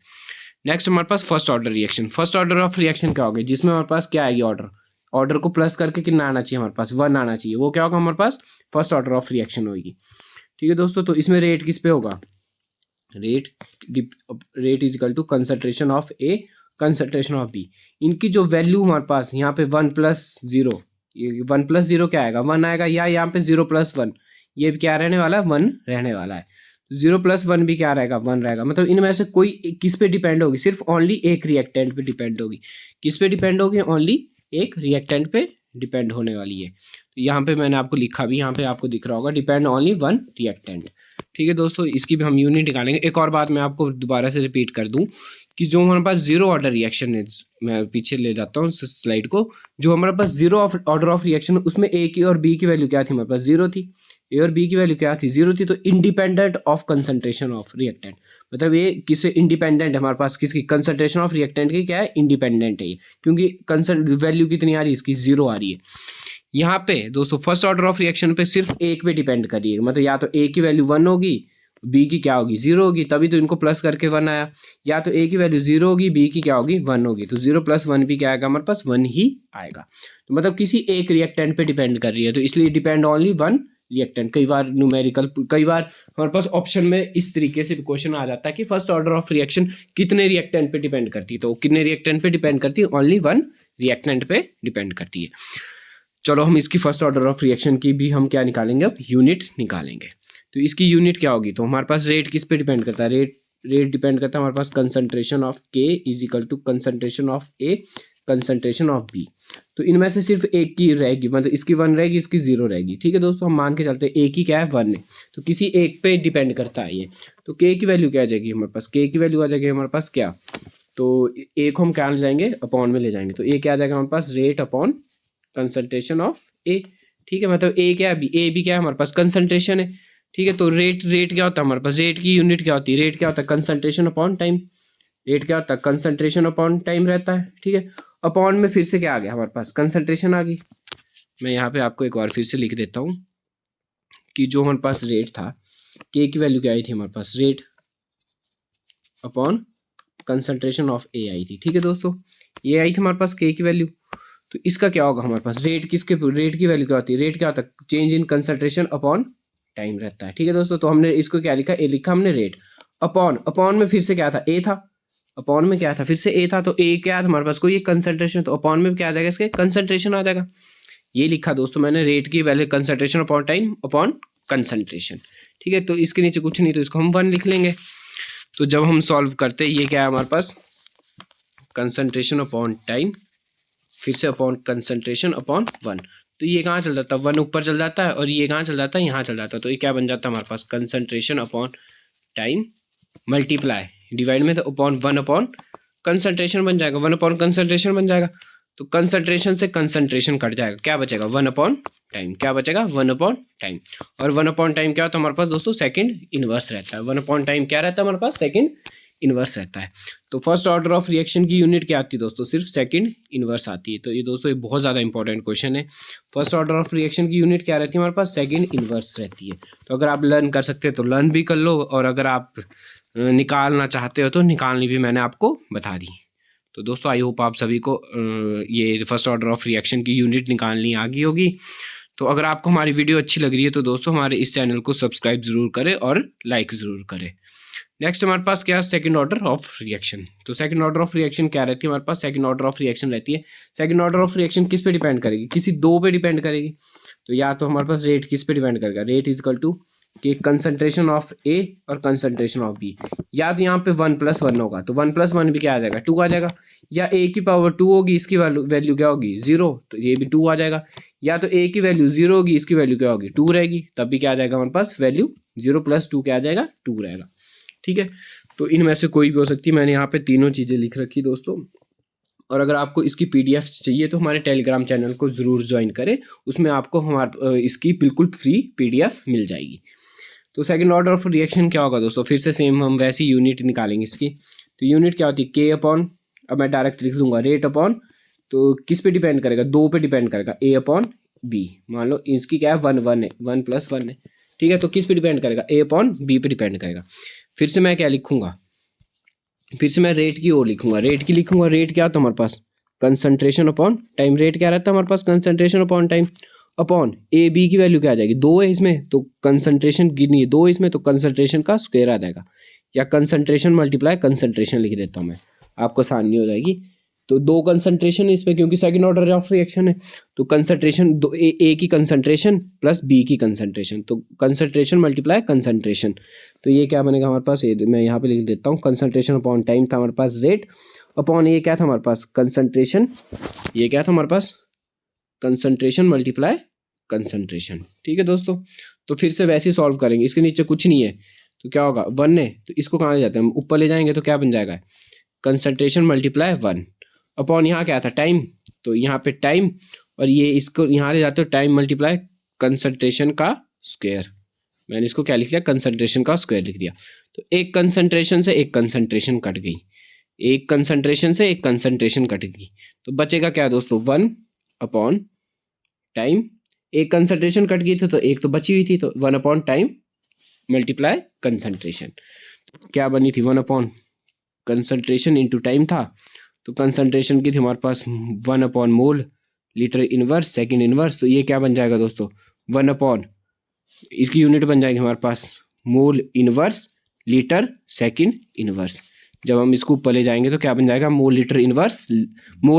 नेक्स्ट हमारे पास first order reaction. First order of reaction क्या होगी, जिसमें हमारे पास क्या आएगी, ऑर्डर, ऑर्डर को प्लस करके कितना आना चाहिए हमारे पास, वन आना चाहिए। वो क्या होगा हमारे पास, फर्स्ट ऑर्डर ऑफ रिएक्शन होगी। ठीक है दोस्तों, तो इसमें रेट किस पे होगा, rate is equal to concentration of A concentration of B. इनकी जो वैल्यू हमारे पास यहाँ पे वन प्लस जीरो, ये वन प्लस जीरो क्या आएगा, वन आएगा, या यहाँ पे जीरो प्लस वन, ये भी क्या रहने वाला है, वन रहने वाला है। जीरो प्लस वन भी क्या रहेगा, वन रहेगा। मतलब इनमें से कोई किस पे डिपेंड होगी, सिर्फ ओनली एक रिएक्टेंट पे डिपेंड होगी। किस पे डिपेंड होगी, ओनली एक रिएक्टेंट पे डिपेंड होने वाली है। तो यहाँ पे मैंने आपको लिखा भी, यहाँ पे आपको दिख रहा होगा, डिपेंड ओनली वन रिएक्टेंट। ठीक है दोस्तों, इसकी भी हम यूनिट निकालेंगे। एक और बात मैं आपको दोबारा से रिपीट कर दूं, कि जो हमारे पास जीरो ऑर्डर रिएक्शन है, मैं पीछे ले जाता हूँ स्लाइड को, जो हमारे पास जीरो ऑर्डर ऑफ रिएक्शन, उसमें ए की और बी की वैल्यू क्या थी हमारे पास, जीरो थी। ए और बी की वैल्यू क्या थी, जीरो थी। तो independent of concentration of reactant, मतलब ये किससे इंडिपेंडेंट है हमारे पास, किसकी, कंसंट्रेशन ऑफ रिएक्टेंट की क्या है, इंडिपेंडेंट है ये, क्योंकि वैल्यू कितनी आ रही है इसकी, जीरो आ रही है। यहाँ पे दोस्तों फर्स्ट ऑर्डर ऑफ रिएक्शन पे सिर्फ एक पे डिपेंड करिए, मतलब या तो ए की वैल्यू वन होगी, बी की क्या होगी, जीरो होगी, तभी तो इनको प्लस करके वन आया। या तो ए की वैल्यू जीरो होगी, बी की क्या होगी, वन होगी, तो जीरो प्लस वन भी क्या आएगा हमारे पास, वन ही आएगा। तो मतलब किसी एक रिएक्टेंट पे डिपेंड कर रही है, तो इसलिए डिपेंड ओनली वन रिएक्टेंट। कई बार न्यूमेरिकल, कई बार हमारे पास ऑप्शन में इस तरीके से क्वेश्चन आ जाता है कि फर्स्ट ऑर्डर ऑफ रिएक्शन कितने रिएक्टेंट पे डिपेंड करती है, तो कितने रिएक्टेंट पे डिपेंड करती है, ओनली वन रिएक्टेंट पे डिपेंड करती है। चलो हम इसकी फर्स्ट ऑर्डर ऑफ रिएक्शन की भी हम क्या निकालेंगे, अब यूनिट निकालेंगे। तो इसकी यूनिट क्या होगी, तो हमारे पास रेट किस पे डिपेंड करता है, रेट डिपेंड करता है हमारे पास कंसंट्रेशन ऑफ के is equal to concentration of A concentration of B. तो इनमें से सिर्फ एक की रहेगी, मतलब इसकी वन रहेगी, इसकी जीरो रहेगी। ठीक है दोस्तों, हम मान के चलते हैं एक ही क्या है, वन है, तो किसी एक पे डिपेंड करता है ये। तो के की वैल्यू क्या आ जाएगी हमारे पास, के की वैल्यू आ जाएगी हमारे पास क्या, तो एक हम क्या ले जाएंगे, अपॉन में ले जाएंगे, तो ए क्या आ जाएगा हमारे पास, रेट अपॉन कंसंट्रेशन ऑफ ए। ठीक है, मतलब ए क्या है, ए भी क्या है हमारे पास, कंसंट्रेशन है। ठीक है, तो रेट क्या होता है हमारे पास, रेट की यूनिट क्या होती है, रेट क्या होता है, कंसंट्रेशन अपॉन टाइम। रेट क्या होता है, कंसंट्रेशन अपॉन टाइम रहता है। ठीक है, अपॉन में फिर से क्या आ गया हमारे पास, कंसंट्रेशन आ गई। मैं यहाँ पे आपको एक बार फिर से लिख देता हूँ कि जो हमारे पास रेट था, के की वैल्यू क्या आई थी हमारे पास, रेट अपॉन कंसंट्रेशन ऑफ ए आई थी। ठीक है दोस्तों, ये आई थी हमारे पास के की वैल्यू। तो इसका क्या होगा हमारे पास, रेट रेट की वैल्यू क्या होती है, रेट क्या होता है, change in concentration upon time रहता है। ठीक है दोस्तों, तो हमने इसको क्या लिखा, ए लिखा हमने रेट, अपॉन में फिर से क्या था, ए था, अपॉन में क्या था, फिर से ए था, तो ए क्या था हमारे पास, कोई एक कंसंट्रेशन, तो अपॉन में क्या आ जाएगा, इसके कंसंट्रेशन आ जाएगा। ये लिखा दोस्तों मैंने, रेट की value concentration upon time upon concentration. ठीक है, तो इसके नीचे कुछ नहीं, तो इसको हम 1 लिख लेंगे। तो जब हम सॉल्व करते हैं, ये क्या है हमारे पास, कंसंट्रेशन अपॉन टाइम, फिर से अपॉन कंसंट्रेशन अपॉन 1, तो ये कहाँ चल जाता है, 1 ऊपर चल जाता है, और ये कहाँ चल जाता है, यहाँ चल जाता है। तो ये क्या बन जाता है हमारे पास, concentration upon time multiply divide में, तो अपॉन 1 अपॉन कंसंट्रेशन बन जाएगा, 1 अपॉन कंसंट्रेशन बन जाएगा। तो कंसंट्रेशन से कंसंट्रेशन कट जाएगा, क्या बचेगा, 1 अपॉन टाइम, क्या बचेगा, 1 अपॉन टाइम। और 1 अपॉन टाइम क्या होता है हमारे पास दोस्तों, सेकंड इनवर्स रहता है। 1 अपॉन टाइम क्या रहता है हमारे पास, सेकंड इनवर्स रहता है। तो फर्स्ट ऑर्डर ऑफ रिएक्शन की यूनिट क्या आती है दोस्तों, सिर्फ सेकंड इनवर्स आती है। तो ये दोस्तों ये बहुत ज़्यादा इंपॉर्टेंट क्वेश्चन है। फर्स्ट ऑर्डर ऑफ रिएक्शन की यूनिट क्या रहती है हमारे पास, सेकंड इनवर्स रहती है। तो अगर आप लर्न कर सकते हैं तो लर्न भी कर लो, और अगर आप निकालना चाहते हो तो निकालनी भी मैंने आपको बता दी। तो दोस्तों आई होप आप सभी को ये फर्स्ट ऑर्डर ऑफ रिएक्शन की यूनिट निकालनी आ गई होगी। तो अगर आपको हमारी वीडियो अच्छी लग रही है तो दोस्तों हमारे इस चैनल को सब्सक्राइब जरूर करें और लाइक ज़रूर करें। नेक्स्ट हमारे पास क्या है, सेकंड ऑर्डर ऑफ रिएक्शन। तो सेकंड ऑर्डर ऑफ रिएक्शन क्या रहती है हमारे पास, सेकंड ऑर्डर ऑफ रिएक्शन रहती है। सेकंड ऑर्डर ऑफ रिएक्शन किस पे डिपेंड करेगी, किसी दो पे डिपेंड करेगी। तो या तो हमारे पास रेट किस पे डिपेंड करेगा, रेट इज इक्वल टू कि कंसंट्रेशन ऑफ ए और कंसंट्रेशन ऑफ बी, या तो यहाँ पे 1 + 1 होगा, तो 1 + 1 भी क्या आ जाएगा, 2 आ जाएगा। या ए की पावर 2 होगी, इसकी वैल्यू क्या होगी, 0, तो ये भी 2 आ जाएगा। या तो ए की वैल्यू 0 होगी, इसकी वैल्यू क्या होगी, 2 रहेगी, तब भी क्या आ जाएगा हमारे पास वैल्यू 0 + 2 क्या आ जाएगा, 2 रहेगा। ठीक है, तो इनमें से कोई भी हो सकती है। मैंने यहाँ पे तीनों चीज़ें लिख रखी दोस्तों। और अगर आपको इसकी पीडीएफ चाहिए तो हमारे टेलीग्राम चैनल को ज़रूर ज्वाइन करें, उसमें आपको इसकी बिल्कुल फ्री पीडीएफ मिल जाएगी। तो सेकंड ऑर्डर ऑफ रिएक्शन क्या होगा दोस्तों, फिर से सेम हम वैसी यूनिट निकालेंगे इसकी। तो यूनिट क्या होती है, के अपॉन, अब मैं डायरेक्ट लिख लूँगा, रेट अपॉन, तो किस पे डिपेंड करेगा, 2 पे डिपेंड करेगा, ए अपॉन बी। मान लो इसकी क्या है, 1 है, 1 + 1 है। ठीक है, तो किस पे डिपेंड करेगा, ए अपॉन बी पे डिपेंड करेगा। फिर से मैं क्या लिखूंगा, फिर से मैं रेट की ओर लिखूंगा, रेट की लिखूंगा। रेट क्या होता है हमारे पास, कंसंट्रेशन अपॉन टाइम। रेट क्या रहता है हमारे पास, concentration upon time upon A B की वैल्यू क्या आ जाएगी, 2 है इसमें, तो कंसंट्रेशन गिनी है 2 इसमें, तो कंसंट्रेशन का स्क्वायर आ जाएगा। या कंसंट्रेशन मल्टीप्लाई कंसंट्रेशन लिख देता हूँ मैं, आपको आसानी हो जाएगी। तो 2 कंसंट्रेशन इसमें, क्योंकि सेकंड ऑर्डर ऑफ रिएक्शन है, तो कंसंट्रेशन ए की कंसंट्रेशन प्लस बी की कंसंट्रेशन, तो कंसंट्रेशन मल्टीप्लाई कंसंट्रेशन। तो ये क्या बनेगा हमारे पास, ये मैं यहाँ पे लिख देता हूँ, कंसंट्रेशन अपॉन टाइम था हमारे पास रेट, अपॉन ये क्या था हमारे पास कंसंट्रेशन, ये क्या था हमारे पास कंसंट्रेशन मल्टीप्लाई कंसंट्रेशन। ठीक है दोस्तों, तो फिर से वैसे ही सॉल्व करेंगे। इसके नीचे कुछ नहीं है तो क्या होगा, 1 है, तो इसको कहाँ ले जाते हैं हम, ऊपर ले जाएंगे, तो क्या बन जाएगा, कंसंट्रेशन मल्टीप्लाई 1 अपॉन यहाँ क्या था टाइम, तो यहाँ पे टाइम, और ये इसको यहाँ ले जाते हो, टाइम मल्टीप्लाई कंसंट्रेशन का स्क्वायर। मैंने इसको क्या लिख लिया, कंसंट्रेशन का स्क्वायर लिख दिया। तो एक कंसंट्रेशन से एक कंसंट्रेशन कट गई, एक कंसंट्रेशन से एक कंसंट्रेशन कट गई, तो बचेगा क्या दोस्तों, 1 अपॉन टाइम। एक कंसंट्रेशन कट गई थी तो एक तो बची हुई थी, तो 1 अपॉन टाइम मल्टीप्लाई कंसंट्रेशन। क्या बनी थी, 1 अपॉन कंसंट्रेशन इंटू टाइम था, तो कंसंट्रेशन की थी हमारे पास 1 upon mole litre inverse second inverse. तो ये क्या बन जाएगा दोस्तों, 1 अपॉन, इसकी यूनिट बन जाएगी हमारे पास mole inverse litre second inverse. जब हम इसको ऊपर ले जाएंगे तो क्या बन जाएगा, मोल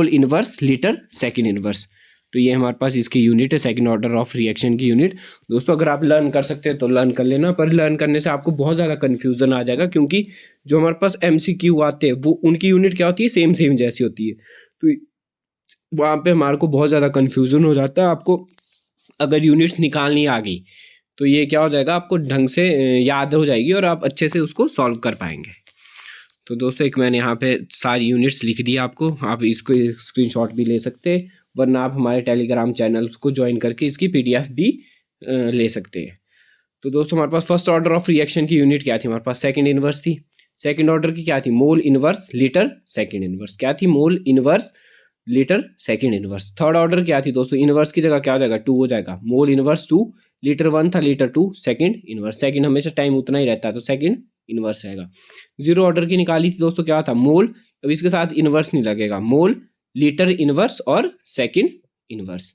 इनवर्स लीटर सेकंड इनवर्स। तो ये हमारे पास इसकी यूनिट है, सेकंड ऑर्डर ऑफ रिएक्शन की यूनिट। दोस्तों अगर आप लर्न कर सकते हैं तो लर्न कर लेना, पर लर्न करने से आपको बहुत ज़्यादा कन्फ्यूजन आ जाएगा, क्योंकि जो हमारे पास MCQ आते हैं वो उनकी यूनिट क्या होती है, सेम जैसी होती है। तो वहाँ पे हमारे को बहुत ज़्यादा कन्फ्यूजन हो जाता है। आपको अगर यूनिट्स निकालनी आ गई तो ये क्या हो जाएगा, आपको ढंग से याद हो जाएगी और आप अच्छे से उसको सॉल्व कर पाएंगे। तो दोस्तों एक मैंने यहाँ पे सारी यूनिट्स लिख दी आपको, आप इसको स्क्रीनशॉट भी ले सकते हैं, वरना आप हमारे टेलीग्राम चैनल को ज्वाइन करके इसकी PDF भी ले सकते हैं। तो दोस्तों हमारे पास फर्स्ट ऑर्डर ऑफ रिएक्शन की यूनिट क्या थी, हमारे पास सेकंड इनवर्स थी। सेकंड ऑर्डर की क्या थी, मोल इनवर्स लीटर सेकंड इनवर्स। क्या थी, मोल inverse litre second inverse. Third order क्या थी दोस्तों, इनवर्स की जगह क्या हो जाएगा, 2 हो जाएगा, मोल इनवर्स 2, लीटर 1 था, लीटर 2 सेकंड इनवर्स। सेकंड हमेशा टाइम उतना ही रहता है तो सेकंड इनवर्स रहेगा। जीरो ऑर्डर की निकाली थी दोस्तों, क्या था, मोल, अब इसके साथ इनवर्स नहीं लगेगा, मोल लीटर इनवर्स और सेकंड इनवर्स।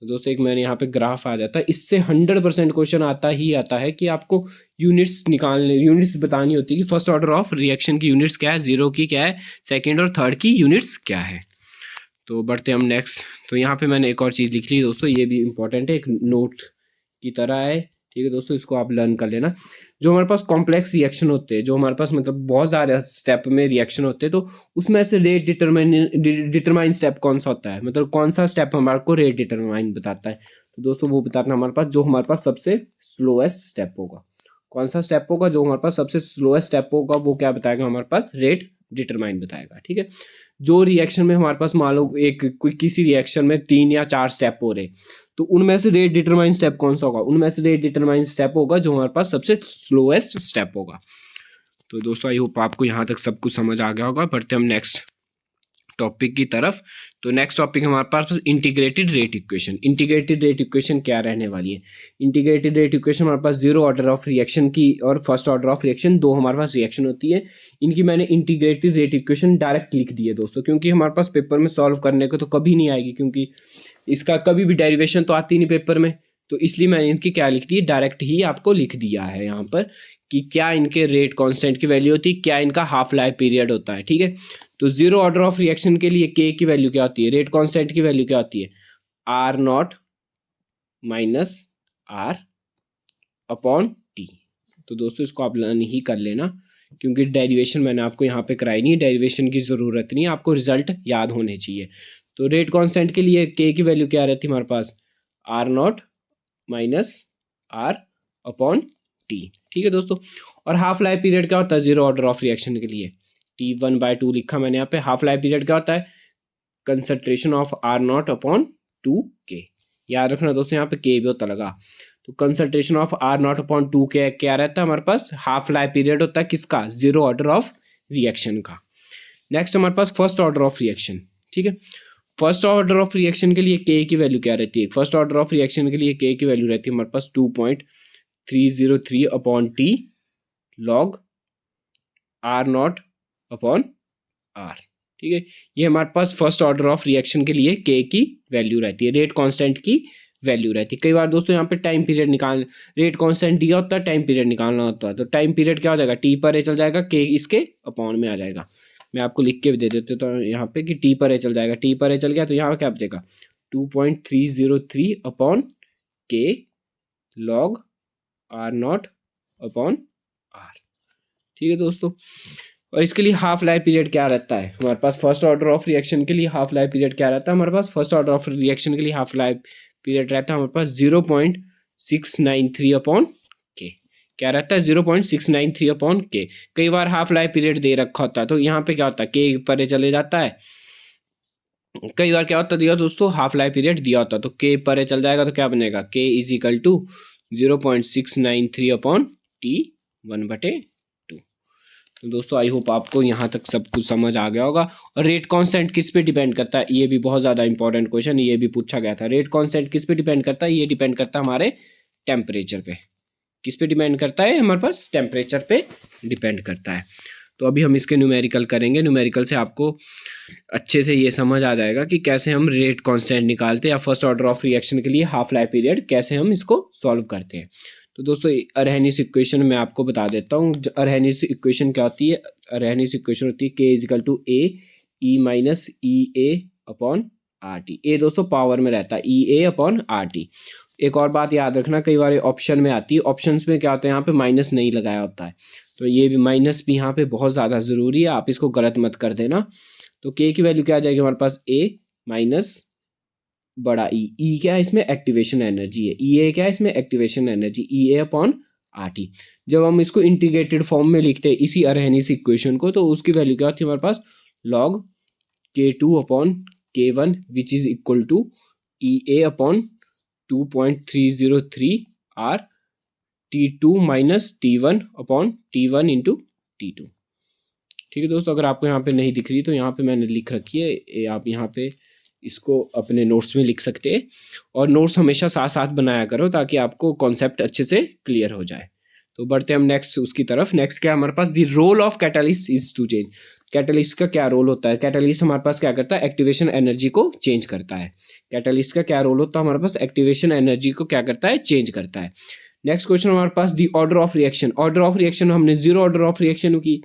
तो दोस्तों एक मैंने यहाँ पे ग्राफ आ जाता है, इससे 100% क्वेश्चन आता है कि आपको यूनिट्स बतानी होती है कि फर्स्ट ऑर्डर ऑफ रिएक्शन की यूनिट्स क्या है, 0 की क्या है, सेकेंड और थर्ड की यूनिट्स क्या है। तो बढ़ते हम नेक्स्ट। तो यहाँ पे मैंने एक और चीज़ लिख ली दोस्तों, ये भी इंपॉर्टेंट है, एक नोट की तरह है, ठीक है दोस्तों, इसको आप लर्न कर लेना। जो हमारे पास कॉम्प्लेक्स रिएक्शन होते हैं, जो हमारे पास मतलब बहुत सारे स्टेप में रिएक्शन होते हैं, तो उसमें से रेट डिटरमाइन स्टेप कौन सा होता है, मतलब कौन सा स्टेप हमारे को रेट डिटरमाइन बताता है। तो दोस्तों वो बताना हमारे पास जो हमारे पास सबसे स्लोएस्ट स्टेप होगा। कौन सा स्टेप होगा जो हमारे पास सबसे स्लोएस्ट स्टेप होगा, वो क्या बताएगा हमारे पास, रेट डिटरमाइन बताएगा, ठीक है। जो रिएक्शन में हमारे पास मान लो किसी रिएक्शन में 3 या 4 स्टेप हो रहे, तो उनमें से रेट डिटरमाइन स्टेप कौन सा होगा, उनमें से रेट डिटरमाइन स्टेप होगा जो हमारे पास सबसे स्लोएस्ट स्टेप होगा। तो दोस्तों आई होप आपको यहाँ तक सब कुछ समझ आ गया होगा। बढ़ते हम नेक्स्ट टॉपिक की तरफ। तो नेक्स्ट टॉपिक हमारे पास integrated rate equation. Integrated rate equation क्या रहने वाली है? इंटीग्रेटेड रेट इक्वेशन हमारे पास 0 ऑर्डर ऑफ रिएक्शन की और फर्स्ट ऑर्डर ऑफ रिएक्शन, दो हमारे पास रिएक्शन होती है, इनकी मैंने इंटीग्रेटेड रेट इक्वेशन डायरेक्ट लिख दी है दोस्तों, क्योंकि हमारे पास पेपर में सॉल्व करने को तो कभी नहीं आएगी, क्योंकि इसका कभी भी डेरिवेशन तो आती नहीं पेपर में, तो इसलिए मैंने इनकी क्या लिख दी है, डायरेक्ट ही आपको लिख दिया है यहाँ पर कि क्या इनके रेट कांस्टेंट की वैल्यू होती है, क्या इनका हाफ लाइफ पीरियड होता है, ठीक है। तो 0 ऑर्डर ऑफ रिएक्शन के लिए के की वैल्यू क्या होती है, रेट कांस्टेंट की वैल्यू क्या होती है, R naught minus R upon T. तो दोस्तों इसको आप लर्न ही कर लेना, क्योंकि डेरिवेशन मैंने आपको यहाँ पे कराई नहीं है, डेरिवेशन की ज़रूरत नहीं है, आपको रिजल्ट याद होने चाहिए। तो रेट कांस्टेंट के लिए के की वैल्यू क्या रहती है हमारे पास, R naught minus R upon T, ठीक है दोस्तों। और हाफ लाइफ पीरियड क्या होता है 0 ऑर्डर ऑफ रिएक्शन के लिए, T1/2 लिखा मैंने यहाँ पे। हाफ लाइफ पीरियड क्या होता है, concentration of R naught upon 2K। याद रखना दोस्तों यहाँ पे K भी होता लगा। तो concentration of R naught upon 2K क्या रहता है हमारे पास, हाफ लाइफ पीरियड होता है किसका, 0 ऑर्डर ऑफ रिएक्शन का। नेक्स्ट हमारे पास फर्स्ट ऑर्डर ऑफ रिएक्शन, ठीक है। फर्स्ट ऑर्डर ऑफ रिएक्शन के लिए K की वैल्यू क्या रहती है, फर्स्ट ऑर्डर ऑफ रिएक्शन के लिए K की वैल्यू रहती है हमारे पास 2.303 upon T log R naught upon R, ठीक है। ये हमारे पास फर्स्ट ऑर्डर ऑफ रिएक्शन के लिए K की वैल्यू रहती है, रेट कांस्टेंट की वैल्यू रहती है। कई बार दोस्तों यहाँ पे टाइम पीरियड रेट कांस्टेंट दिया होता है, टाइम पीरियड निकालना होता है, तो टाइम पीरियड क्या हो जाएगा, T पर A चल जाएगा, K इसके अपॉन में आ जाएगा। मैं आपको लिख के भी दे देते तो यहाँ पे कि T पर A चल जाएगा, T पर A चल गया तो यहाँ क्या बचेगा 2.303 upon K log R naught upon R, ठीक है दोस्तों। और इसके लिए हाफ लाइफ पीरियड क्या रहता है हमारे पास, फर्स्ट ऑर्डर ऑफ रिएक्शन के लिए हाफ लाइफ पीरियड क्या रहता है हमारे पास, फर्स्ट ऑर्डर ऑफ रिएक्शन के लिए हाफ लाइफ पीरियड रहता है हमारे पास 0.693 अपॉन के। क्या रहता है 0.693 अपॉन के। कई बार हाफ लाइफ पीरियड दे रखा होता है, तो यहाँ पे क्या होता है के परे चले जाता है। कई बार क्या होता दिया दोस्तों, हाफ लाइफ पीरियड दिया होता है तो के परे चल जाएगा, तो क्या बनेगा के is equal to 0.693 upon T1/2। तो दोस्तों आई होप आपको यहाँ तक सब कुछ समझ आ गया होगा। और रेट कांस्टेंट किस पे डिपेंड करता है, ये भी बहुत ज़्यादा इंपॉर्टेंट क्वेश्चन, ये भी पूछा गया था। रेट कांस्टेंट किस पे डिपेंड करता है, ये डिपेंड करता है हमारे टेम्परेचर पे। किस पे डिपेंड करता है, हमारे पास टेम्परेचर पे डिपेंड करता है। तो अभी हम इसके न्यूमेरिकल करेंगे, न्यूमेरिकल से आपको अच्छे से ये समझ आ जाएगा कि कैसे हम रेट कांस्टेंट निकालते हैं, या फर्स्ट ऑर्डर ऑफ रिएक्शन के लिए हाफ लाइफ पीरियड कैसे हम इसको सॉल्व करते हैं। तो दोस्तों अरहनीस इक्वेशन मैं आपको बता देता हूँ। अरहनीस इक्वेशन क्या होती है, अरहनीस इक्वेशन होती है K is equal to A E minus E A upon R T. A दोस्तों पावर में रहता है, E A upon R T. एक और बात याद रखना, कई बार ऑप्शन में आती है, ऑप्शंस में क्या होता है यहाँ पे माइनस नहीं लगाया होता है, तो ये भी माइनस भी यहाँ पे बहुत ज़्यादा ज़रूरी है, आप इसको गलत मत कर देना। तो के की वैल्यू क्या आ जाएगी हमारे पास, ए माइनस बड़ा ई क्या है इसमें एक्टिवेशन एनर्जी है, ई ए क्या है इसमें activation energy, E A upon R T. जब हम इसको इंटीग्रेटेड फॉर्म में लिखते हैं इसी अरहनीस इक्वेशन को, तो उसकी वैल्यू क्या होती है हमारे पास, log K2 upon K1 which is equal to E A upon 2.303 R T2 minus T1 upon T1 into T2। ठीक है दोस्तों, अगर आपको यहाँ पे नहीं दिख रही तो यहाँ पे मैंने लिख रखी है, आप यहाँ पे इसको अपने नोट्स में लिख सकते हैं। और नोट्स हमेशा साथ साथ बनाया करो ताकि आपको कॉन्सेप्ट अच्छे से क्लियर हो जाए। तो बढ़ते हम नेक्स्ट उसकी तरफ। नेक्स्ट क्या हमारे पास, the role of catalyst is to change. Catalyst का क्या रोल होता है। कैटलिस्ट हमारे पास क्या करता है, एक्टिवेशन एनर्जी को चेंज करता है। कैटलिस्ट का क्या रोल होता है हमारे पास, एक्टिवेशन एनर्जी को क्या करता है, चेंज करता है। नेक्स्ट क्वेश्चन हमारे पास the order of reaction. Order of reaction हमने जीरो ऑर्डर ऑफ रिएक्शन की,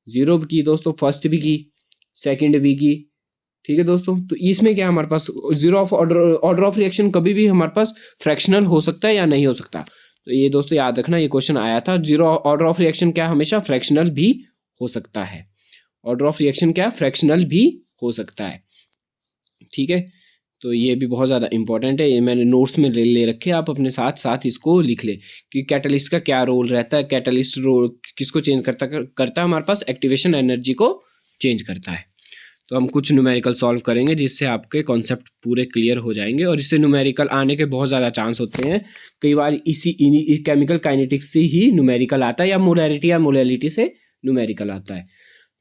जीरो भी की दोस्तों, फर्स्ट भी की, सेकंड भी की, ठीक है दोस्तों। तो इसमें क्या हमारे पास zero of order of reaction कभी भी हमारे पास फ्रैक्शनल हो सकता है या नहीं हो सकता। तो ये दोस्तों याद रखना, ये क्वेश्चन आया था। जीरो ऑर्डर ऑफ रिएक्शन क्या हमेशा फ्रैक्शनल भी हो सकता है। ऑर्डर ऑफ रिएक्शन क्या फ्रैक्शनल भी हो सकता है, ठीक है। तो ये भी बहुत ज़्यादा इंपॉर्टेंट है, ये मैंने नोट्स में ले रखे, आप अपने साथ साथ इसको लिख ले कि कैटलिस्ट का क्या रोल रहता है। कैटलिस्ट रोल किसको चेंज करता है हमारे पास, एक्टिवेशन एनर्जी को चेंज करता है। तो हम कुछ न्यूमेरिकल सॉल्व करेंगे जिससे आपके कॉन्सेप्ट पूरे क्लियर हो जाएंगे, और इससे न्यूमेरिकल आने के बहुत ज़्यादा चांस होते हैं। कई बार इसी केमिकल काइनेटिक्स से ही न्यूमेरिकल आता है, या मोलैरिटी से न्यूमेरिकल आता है।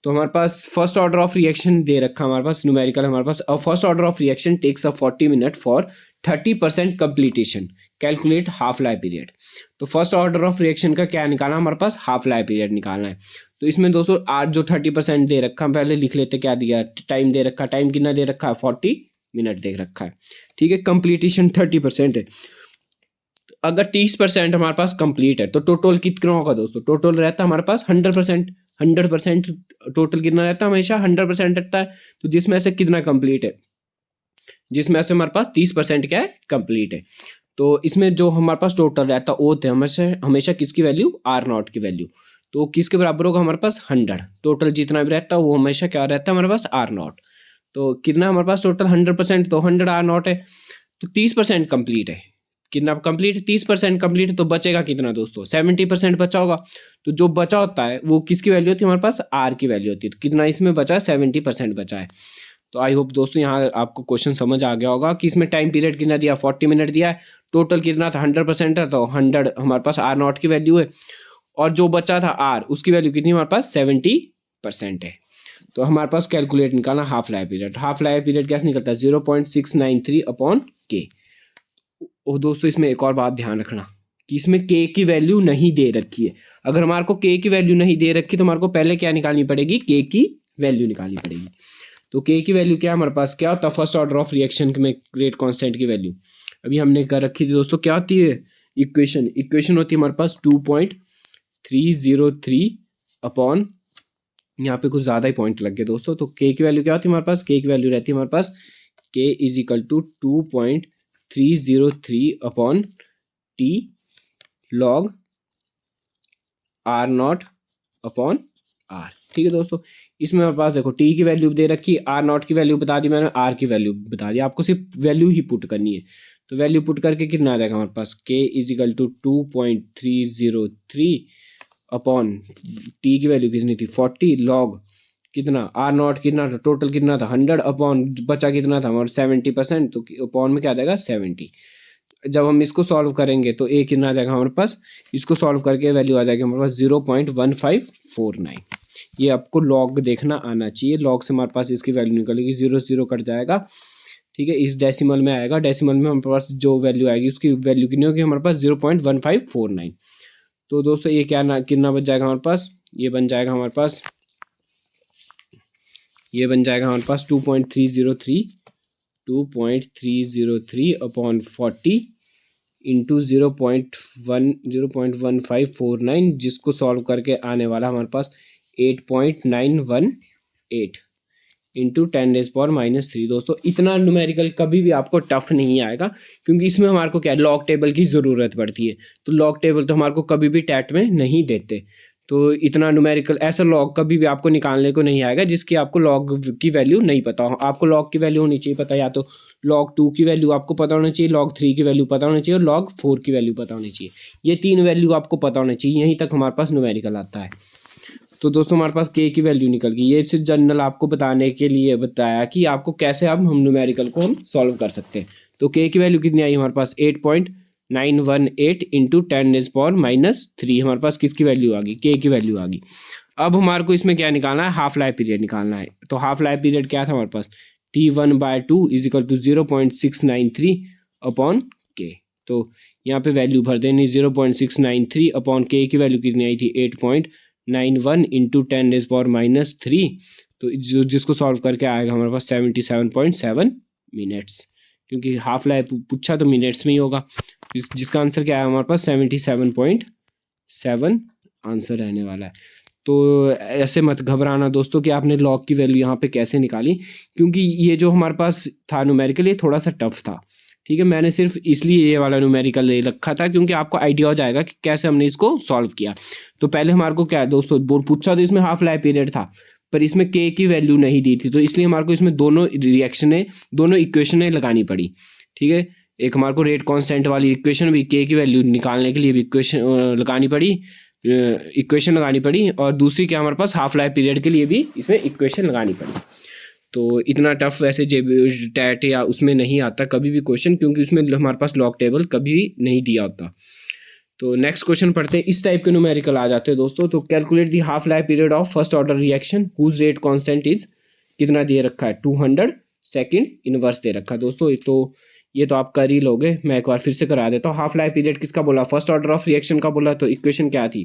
तो हमारे पास फर्स्ट ऑर्डर ऑफ रिएक्शन दे रखा हमारे पास न्यूमेरिकल, हमारे पास first order of reaction takes 40 minute for 30% completion, calculate half life period. तो फर्स्ट ऑर्डर ऑफ रिएक्शन का क्या निकालना हमारे पास, हाफ लाइफ पीरियड निकालना है। तो इसमें दोस्तों आज जो 30% दे रखा, हम पहले लिख लेते क्या दिया, टाइम दे रखा, टाइम कितना दे रखा है, 40 मिनट दे रखा है, ठीक है। कंप्लीटेशन 30% है। अगर 30% हमारे पास कंप्लीट है तो टोटल कितना होगा दोस्तों, टोटल रहता है हमारे पास 100%। 100% टोटल कितना रहता है, हमेशा 100% रहता है। तो जिसमें से कितना कंप्लीट है, जिसमें से हमारे पास 30% क्या है, कंप्लीट है। तो इसमें जो हमारे पास टोटल रहता है वो थे हमेशा किसकी वैल्यू, R0 की वैल्यू। तो किसके बराबर होगा हमारे पास 100। टोटल जितना भी रहता है वो हमेशा क्या रहता है हमारे पास, R0। तो कितना हमारे पास टोटल 100%, तो 100 R0 है। तो 30% कंप्लीट है, कितना कंप्लीट है, 30% कंप्लीट है। तो बचेगा कितना दोस्तों, 70% बचा होगा। तो जो बचा होता है वो किसकी वैल्यू होती है हमारे पास, R की वैल्यू होती है। तो कितना इसमें बचा है, 70% बचा है। तो आई होप दोस्तों यहाँ आपको क्वेश्चन समझ आ गया होगा कि इसमें टाइम पीरियड कितना दिया, 40 मिनट दिया है। टोटल कितना था, 100% है, तो 100 हमारे पास R0 की वैल्यू है, और जो बचा था R उसकी वैल्यू कितनी हमारे पास, 70% है। तो हमारे पास कैलकुलेट निकालना half life period. Half life period कैसे निकलता है, 0.693/K। और दोस्तों इसमें एक और बात ध्यान रखना कि इसमें K की वैल्यू नहीं दे रखी है। अगर हमारे को K की वैल्यू नहीं दे रखी तो हमारे को पहले क्या निकालनी पड़ेगी, K की वैल्यू निकालनी पड़ेगी। तो K की वैल्यू क्या हमारे पास, क्या होता है फर्स्ट ऑर्डर ऑफ रिएक्शन में रेट कांस्टेंट की वैल्यू अभी हमने कर रखी थी दोस्तों, क्या होती है, इक्वेशन होती है हमारे पास 2.303 यहाँ पे कुछ ज़्यादा ही पॉइंट लग गए दोस्तों। तो K की वैल्यू क्या होती है हमारे पास, K की वैल्यू रहती है हमारे पास K = 2.303/T log R0/R। ठीक है दोस्तों, इसमें हमारे पास देखो T की वैल्यू दे रखी, R0 की वैल्यू बता दी मैंने, R की वैल्यू बता दी। आपको सिर्फ वैल्यू ही पुट करनी है। तो वैल्यू पुट करके कितना आ जाएगा हमारे पास, K = 2.303/T की वैल्यू कितनी थी, 40 log कितना R0 कितना था, टोटल कितना था 100 अपॉन बचा कितना था हमारा 70%, तो अपॉन में क्या आ जाएगा 70। जब हम इसको सॉल्व करेंगे तो A कितना आ जाएगा हमारे पास, इसको सॉल्व करके वैल्यू आ जाएगी हमारे पास 0.1549। ये आपको लॉग देखना आना चाहिए, लॉग से हमारे पास इसकी वैल्यू निकलेगी, 0 0 कट जाएगा, ठीक है। इस डेसिमल में आएगा, डेसिमल में हमारे पास जो वैल्यू आएगी उसकी वैल्यू कितनी होगी हमारे पास 0.1549। तो दोस्तों ये क्या कितना बच जाएगा हमारे पास, ये बन जाएगा हमारे पास 2.303/40 इंटू 0.1549, जिसको सॉल्व करके आने वाला हमारे पास 8.918 इंटू 10⁻³ दोस्तों। इतना न्यूमेरिकल कभी भी आपको टफ नहीं आएगा, क्योंकि इसमें हमारे को क्या लॉग टेबल की ज़रूरत पड़ती है। तो लॉग टेबल तो हमारे को कभी भी टैट में नहीं देते। तो इतना न्यूमेरिकल ऐसा लॉग कभी भी आपको निकालने को नहीं आएगा जिसकी आपको लॉग की वैल्यू नहीं पता हो। आपको लॉग की वैल्यू होनी चाहिए पता, या तो log 2 की वैल्यू आपको पता होनी चाहिए, log 3 की वैल्यू पता होनी चाहिए, और log 4 की वैल्यू पता होनी चाहिए। ये 3 वैल्यू आपको पता होनी चाहिए, यहीं तक हमारे पास न्यूमेरिकल आता है। तो दोस्तों हमारे पास K की वैल्यू निकल गई। ये सिर्फ जनरल आपको बताने के लिए बताया कि आपको कैसे अब हम न्यूमेरिकल को हम सॉल्व कर सकते हैं। तो K की वैल्यू कितनी आई हमारे पास, 8.918 इंटू 10⁻³ हमारे पास किसकी वैल्यू आ गई, K की वैल्यू आ गई। अब हमारे को इसमें क्या निकालना है, हाफ लाइफ पीरियड निकालना है। तो हाफ लाइफ पीरियड क्या था हमारे पास, T1/2 = 0.693/K। तो यहाँ पे वैल्यू भर देनी, 0.693/K की वैल्यू कितनी आई थी, 91 इंटू 10⁻³ तो जिसको सॉल्व करके आएगा हमारे पास 77.7 मिनट्स, क्योंकि हाफ लाइफ पूछा तो मिनट्स में ही होगा। जिसका आंसर क्या है हमारे पास 77.7 आंसर रहने वाला है। तो ऐसे मत घबराना दोस्तों कि आपने लॉग की वैल्यू यहाँ पे कैसे निकाली, क्योंकि ये जो हमारे पास था न्यूमेरिकल ये थोड़ा सा टफ था। ठीक है, मैंने सिर्फ इसलिए ये वाला न्यूमेरिकल ले रखा था क्योंकि आपको आइडिया हो जाएगा कि कैसे हमने इसको सॉल्व किया। तो पहले हमारे को क्या है दोस्तों, बोर्ड पूछा तो इसमें हाफ लाइफ पीरियड था, पर इसमें के की वैल्यू नहीं दी थी, तो इसलिए हमारे को इसमें दोनों रिएक्शनें, दोनों इक्वेशनें लगानी पड़ी। ठीक है, एक हमारे को रेट कांस्टेंट वाली इक्वेशन भी, के की वैल्यू निकालने के लिए भी इक्वेशन लगानी पड़ी, इक्वेशन लगानी पड़ी, और दूसरी क्या हमारे पास हाफ लाइफ पीरियड के लिए भी इसमें इक्वेशन लगानी पड़ी। तो इतना टफ वैसे टैट या उसमें नहीं आता कभी भी क्वेश्चन, क्योंकि उसमें हमारे पास लॉग टेबल कभी नहीं दिया होता। तो नेक्स्ट क्वेश्चन पढ़ते हैं। इस टाइप के न्यूमेरिकल आ जाते हैं दोस्तों। तो calculate the half life period of first order reaction whose rate constant is, कितना दिए रखा है 200 सेकंड इनवर्स दे रखा है दोस्तों। तो ये तो आप कर ही लोगे, मैं एक बार फिर से करा देता हूँ। हाफ लाइफ पीरियड किसका बोला, फर्स्ट ऑर्डर ऑफ रिएक्शन का बोला, तो इक्वेशन क्या थी,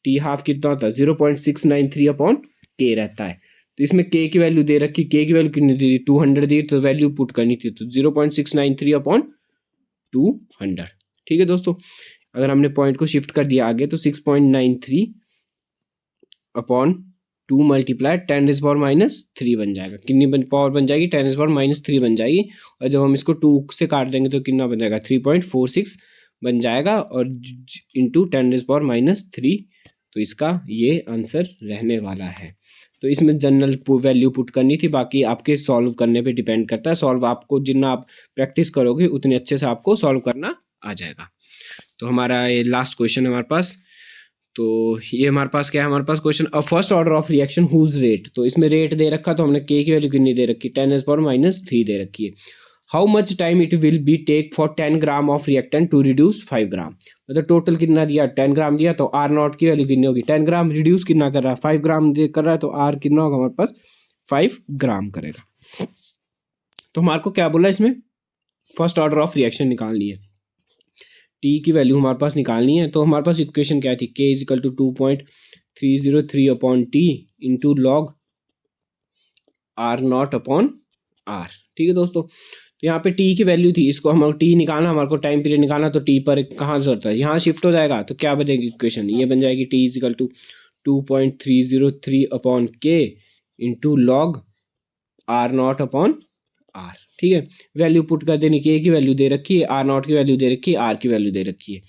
टी हाफ कितना होता है 0.693/k रहता है। तो इसमें k की वैल्यू दे रखी, k की वैल्यू कितनी दी 200 दी, तो वैल्यू पुट करनी थी, तो 0.693/200। ठीक है दोस्तों, अगर हमने पॉइंट को शिफ्ट कर दिया आगे तो 6.93/2 मल्टीप्लाई 10⁻³ बन जाएगा। कितनी पावर बन जाएगी, 10⁻³ बन जाएगी। और जब हम इसको 2 से काट देंगे तो कितना बन जाएगा 3.46 बन जाएगा, और इंटू 10⁻³ तो इसका ये आंसर रहने वाला है। तो इसमें जनरल वैल्यू पुट करनी थी, बाकी आपके सॉल्व करने पे डिपेंड करता है। सॉल्व आपको जितना आप प्रैक्टिस करोगे उतने अच्छे से आपको सॉल्व करना आ जाएगा। तो हमारा ये लास्ट क्वेश्चन है हमारे पास। तो ये हमारे पास क्या है, हमारे पास question a first order of reaction whose rate, तो इसमें रेट दे रखा, तो हमने के की वैल्यू कितनी दे रखी 10⁻³ दे रखी है। How much time it will be take for 10 gram of reactant to reduce 5 gram, मतलब टोटल कितना दिया 10 ग्राम दिया, तो आर नॉट की वैल्यू कितनी होगी, 10 ग्राम रिड्यूस कितना कर रहा है 5 ग्राम कर रहा है, तो आर कितना होगा हमारे पास 5 ग्राम करेगा। तो हमारे को क्या बोला इसमें, फर्स्ट ऑर्डर ऑफ रिएक्शन निकालनी है, टी की वैल्यू हमारे पास निकालनी है। तो हमारे पास इक्वेशन क्या थी, k = 2.303/t into log r0/r। ठीक है दोस्तों, तो यहाँ पे t की वैल्यू थी, इसको हम t निकालना, हमारे को टाइम पीरियड निकालना, तो t पर कहाँ जरूरत है, यहाँ शिफ्ट हो जाएगा, तो क्या बनेगी इक्वेशन, ये बन जाएगी t = 2.303/k into log r0/r। ठीक है, वैल्यू पुट कर देनी, k की वैल्यू दे रखी है, r0 की वैल्यू दे रखी है, r की वैल्यू दे रखी है।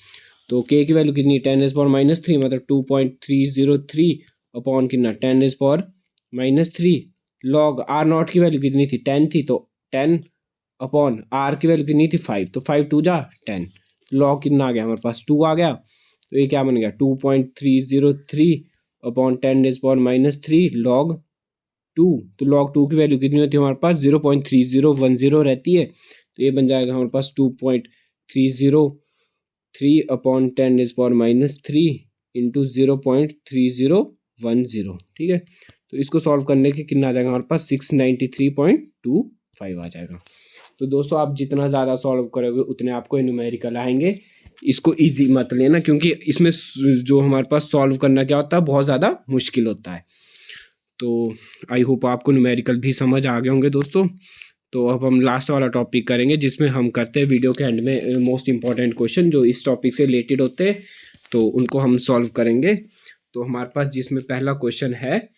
तो k की वैल्यू कितनी 10⁻³ मतलब 2.303 कितना 10⁻³ लॉग r0 की वैल्यू कितनी थी 10 थी, तो 10/r की वैल्यू कितनी थी 5, तो 5 2 जा 10, लॉग कितना आ गया हमारे पास 2 आ गया, तो ये क्या बन गया 2.303/10⁻³ लॉग 2। तो लॉग 2 की वैल्यू कितनी होती है हमारे पास 0.3010 रहती है, तो ये बन जाएगा हमारे पास 2.303/10⁻³ इंटू 0.3010। ठीक है, तो इसको सॉल्व करने के कितना आ जाएगा हमारे पास 693.25 आ जाएगा। तो दोस्तों आप जितना ज़्यादा सॉल्व करोगे उतने आपको न्यूमेरिकल आएंगे। इसको इजी मत लेना, क्योंकि इसमें जो हमारे पास सॉल्व करना क्या होता है बहुत ज़्यादा मुश्किल होता है। तो आई होप आपको न्यूमेरिकल भी समझ आ गए होंगे दोस्तों। तो अब हम लास्ट वाला टॉपिक करेंगे, जिसमें हम करते हैं वीडियो के एंड में मोस्ट इंपॉर्टेंट क्वेश्चन जो इस टॉपिक से रिलेटेड होते हैं, तो उनको हम सॉल्व करेंगे। तो हमारे पास जिसमें पहला क्वेश्चन है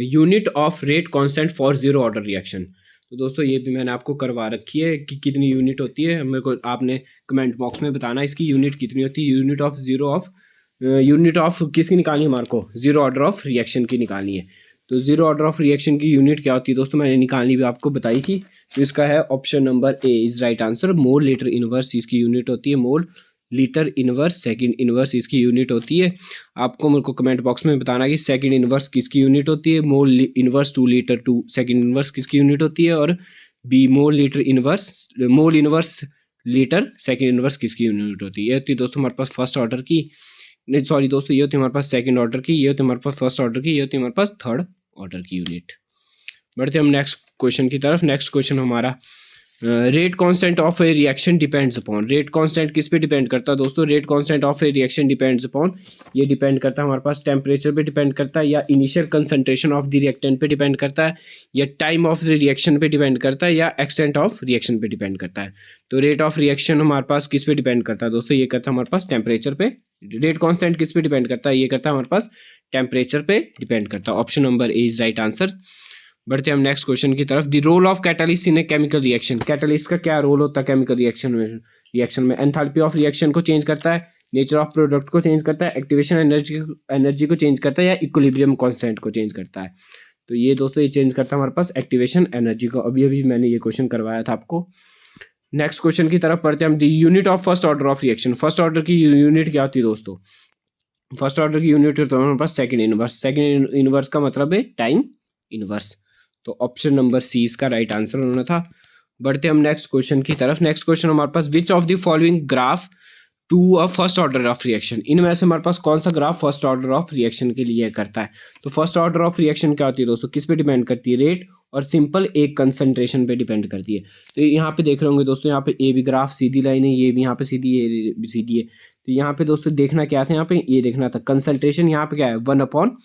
unit of rate constant for zero order reaction. तो दोस्तों ये भी मैंने आपको करवा रखी है कि कितनी यूनिट होती है, मेरे को आपने कमेंट बॉक्स में बताना इसकी यूनिट कितनी होती है। यूनिट ऑफ किसकी निकालनी है, हमारे को जीरो ऑर्डर ऑफ रिएक्शन की निकालनी है। तो जीरो ऑर्डर ऑफ रिएक्शन की यूनिट क्या होती है दोस्तों, मैंने निकालनी भी आपको बताई थी। तो इसका है option number A is right answer, mole litre inverse इसकी यूनिट होती है, मोल लीटर इनवर्स सेकंड इनवर्स इसकी यूनिट होती है। आपको मेरे को कमेंट बॉक्स में बताना कि सेकंड इनवर्स किसकी यूनिट होती है, mole inverse 2 litre 2 second inverse किसकी यूनिट होती है, और B mole inverse litre second inverse किसकी यूनिट होती है। ये होती है दोस्तों हमारे पास फर्स्ट ऑर्डर की, नहीं सॉरी दोस्तों, ये होती है हमारे पास सेकंड ऑर्डर की, ये होती है हमारे पास फर्स्ट ऑर्डर की, ये होती है हमारे पास थर्ड ऑर्डर की यूनिट। बढ़ते हम नेक्स्ट क्वेश्चन की तरफ। नेक्स्ट क्वेश्चन हमारा rate constant of A reaction depends upon, rate constant किस पे डिपेंड करता है दोस्तों? Rate constant of A reaction depends upon, ये डिपेंड करता है हमारे पास टेम्परेचर पे डिपेंड करता है, या initial concentration of the reactant पे डिपेंड करता है, या टाइम ऑफ द रिएक्शन पे डिपेंड करता है, या एक्सटेंट ऑफ रिएक्शन पे डिपेंड करता है। तो रेट ऑफ रिएक्शन हमारे पास किस पे डिपेंड करता है दोस्तों? ये करता है हमारे पास टेम्परेचर पे। रेट कांस्टेंट किस पे डिपेंड करता है? ये करता है हमारे पास टेम्परेचर पे डिपेंड करता है। Option number A is right answer. बढ़ते हैं हम नेक्स्ट क्वेश्चन की तरफ। The role of catalyst in a chemical reaction, catalyst का क्या रोल होता है केमिकल रिएक्शन में? एंथैल्पी ऑफ रिएक्शन को चेंज करता है, नेचर ऑफ प्रोडक्ट को चेंज करता है, एक्टिवेशन एनर्जी को चेंज करता है, या इक्विलिब्रियम कांस्टेंट को चेंज करता है? तो ये दोस्तों ये चेंज करता है हमारे पास एक्टिवेशन एनर्जी को। अभी अभी मैंने ये क्वेश्चन करवाया था आपको। नेक्स्ट क्वेश्चन की तरफ पढ़ते हैं हम। The unit of first order of reaction, first order की यूनिट क्या होती है दोस्तों? फर्स्ट ऑर्डर की यूनिट होता है हमारे पास सेकंड इनवर्स। सेकंड इनवर्स का मतलब है टाइम इनवर्स। तो ऑप्शन नंबर सी इसका राइट आंसर होना था। बढ़ते हम नेक्स्ट क्वेश्चन की तरफ। नेक्स्ट क्वेश्चन हमारे पास, which of the following graph to a first order of reaction, इनमें से हमारे पास कौन सा graph first order of reaction के लिए करता है? तो फर्स्ट ऑर्डर ऑफ रिएक्शन क्या होती है दोस्तों? किस पे डिपेंड करती है? रेट और सिंपल एक कंसंट्रेशन पे डिपेंड करती है। तो यहाँ पे देख रहे होंगे दोस्तों, यहाँ पे ए भी ग्राफ सीधी लाइन है, ये भी यहाँ पे सीधी, ये भी सीधी है। तो यहाँ पे दोस्तों देखना क्या था? यहाँ पे ये देखना था कंसंट्रेशन, यहाँ पे क्या है? 1 अपॉन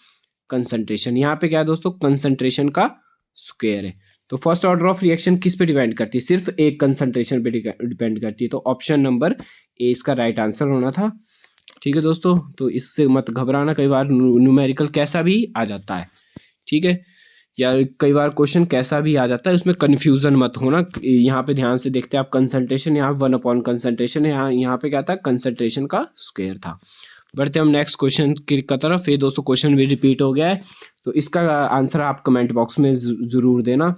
कंसंट्रेशन। यहाँ पे क्या है दोस्तों? कंसंट्रेशन का स्क्वायर है। तो फर्स्ट ऑर्डर ऑफ रिएक्शन किस पे डिपेंड करती है? सिर्फ एक कंसंट्रेशन पे डिपेंड करती है। तो ऑप्शन नंबर ए इसका राइट आंसर होना था। ठीक है दोस्तों, तो इससे मत घबराना, कई बार न्यूमेरिकल कैसा भी आ जाता है, ठीक है, या कई बार क्वेश्चन कैसा भी आ जाता है, उसमें कन्फ्यूजन मत होना। यहाँ पे ध्यान से देखते हैं आप, कंसंट्रेशन यहाँ 1/कंसंट्रेशन है, यहाँ पे क्या था? कंसंट्रेशन का स्क्वायर था। बढ़ते हम नेक्स्ट क्वेश्चन की तरफ। ये दोस्तों क्वेश्चन भी रिपीट हो गया है, तो इसका आंसर आप कमेंट बॉक्स में जरूर देना।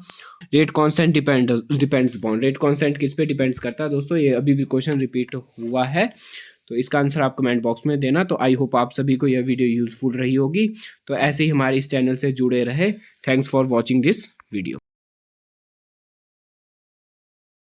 Rate constant depends upon, rate constant किस पे डिपेंड्स करता है दोस्तों? ये अभी भी क्वेश्चन रिपीट हुआ है, तो इसका आंसर आप कमेंट बॉक्स में देना। तो आई होप आप सभी को यह वीडियो यूजफुल रही होगी। तो ऐसे ही हमारे इस चैनल से जुड़े रहे। Thanks for watching this video.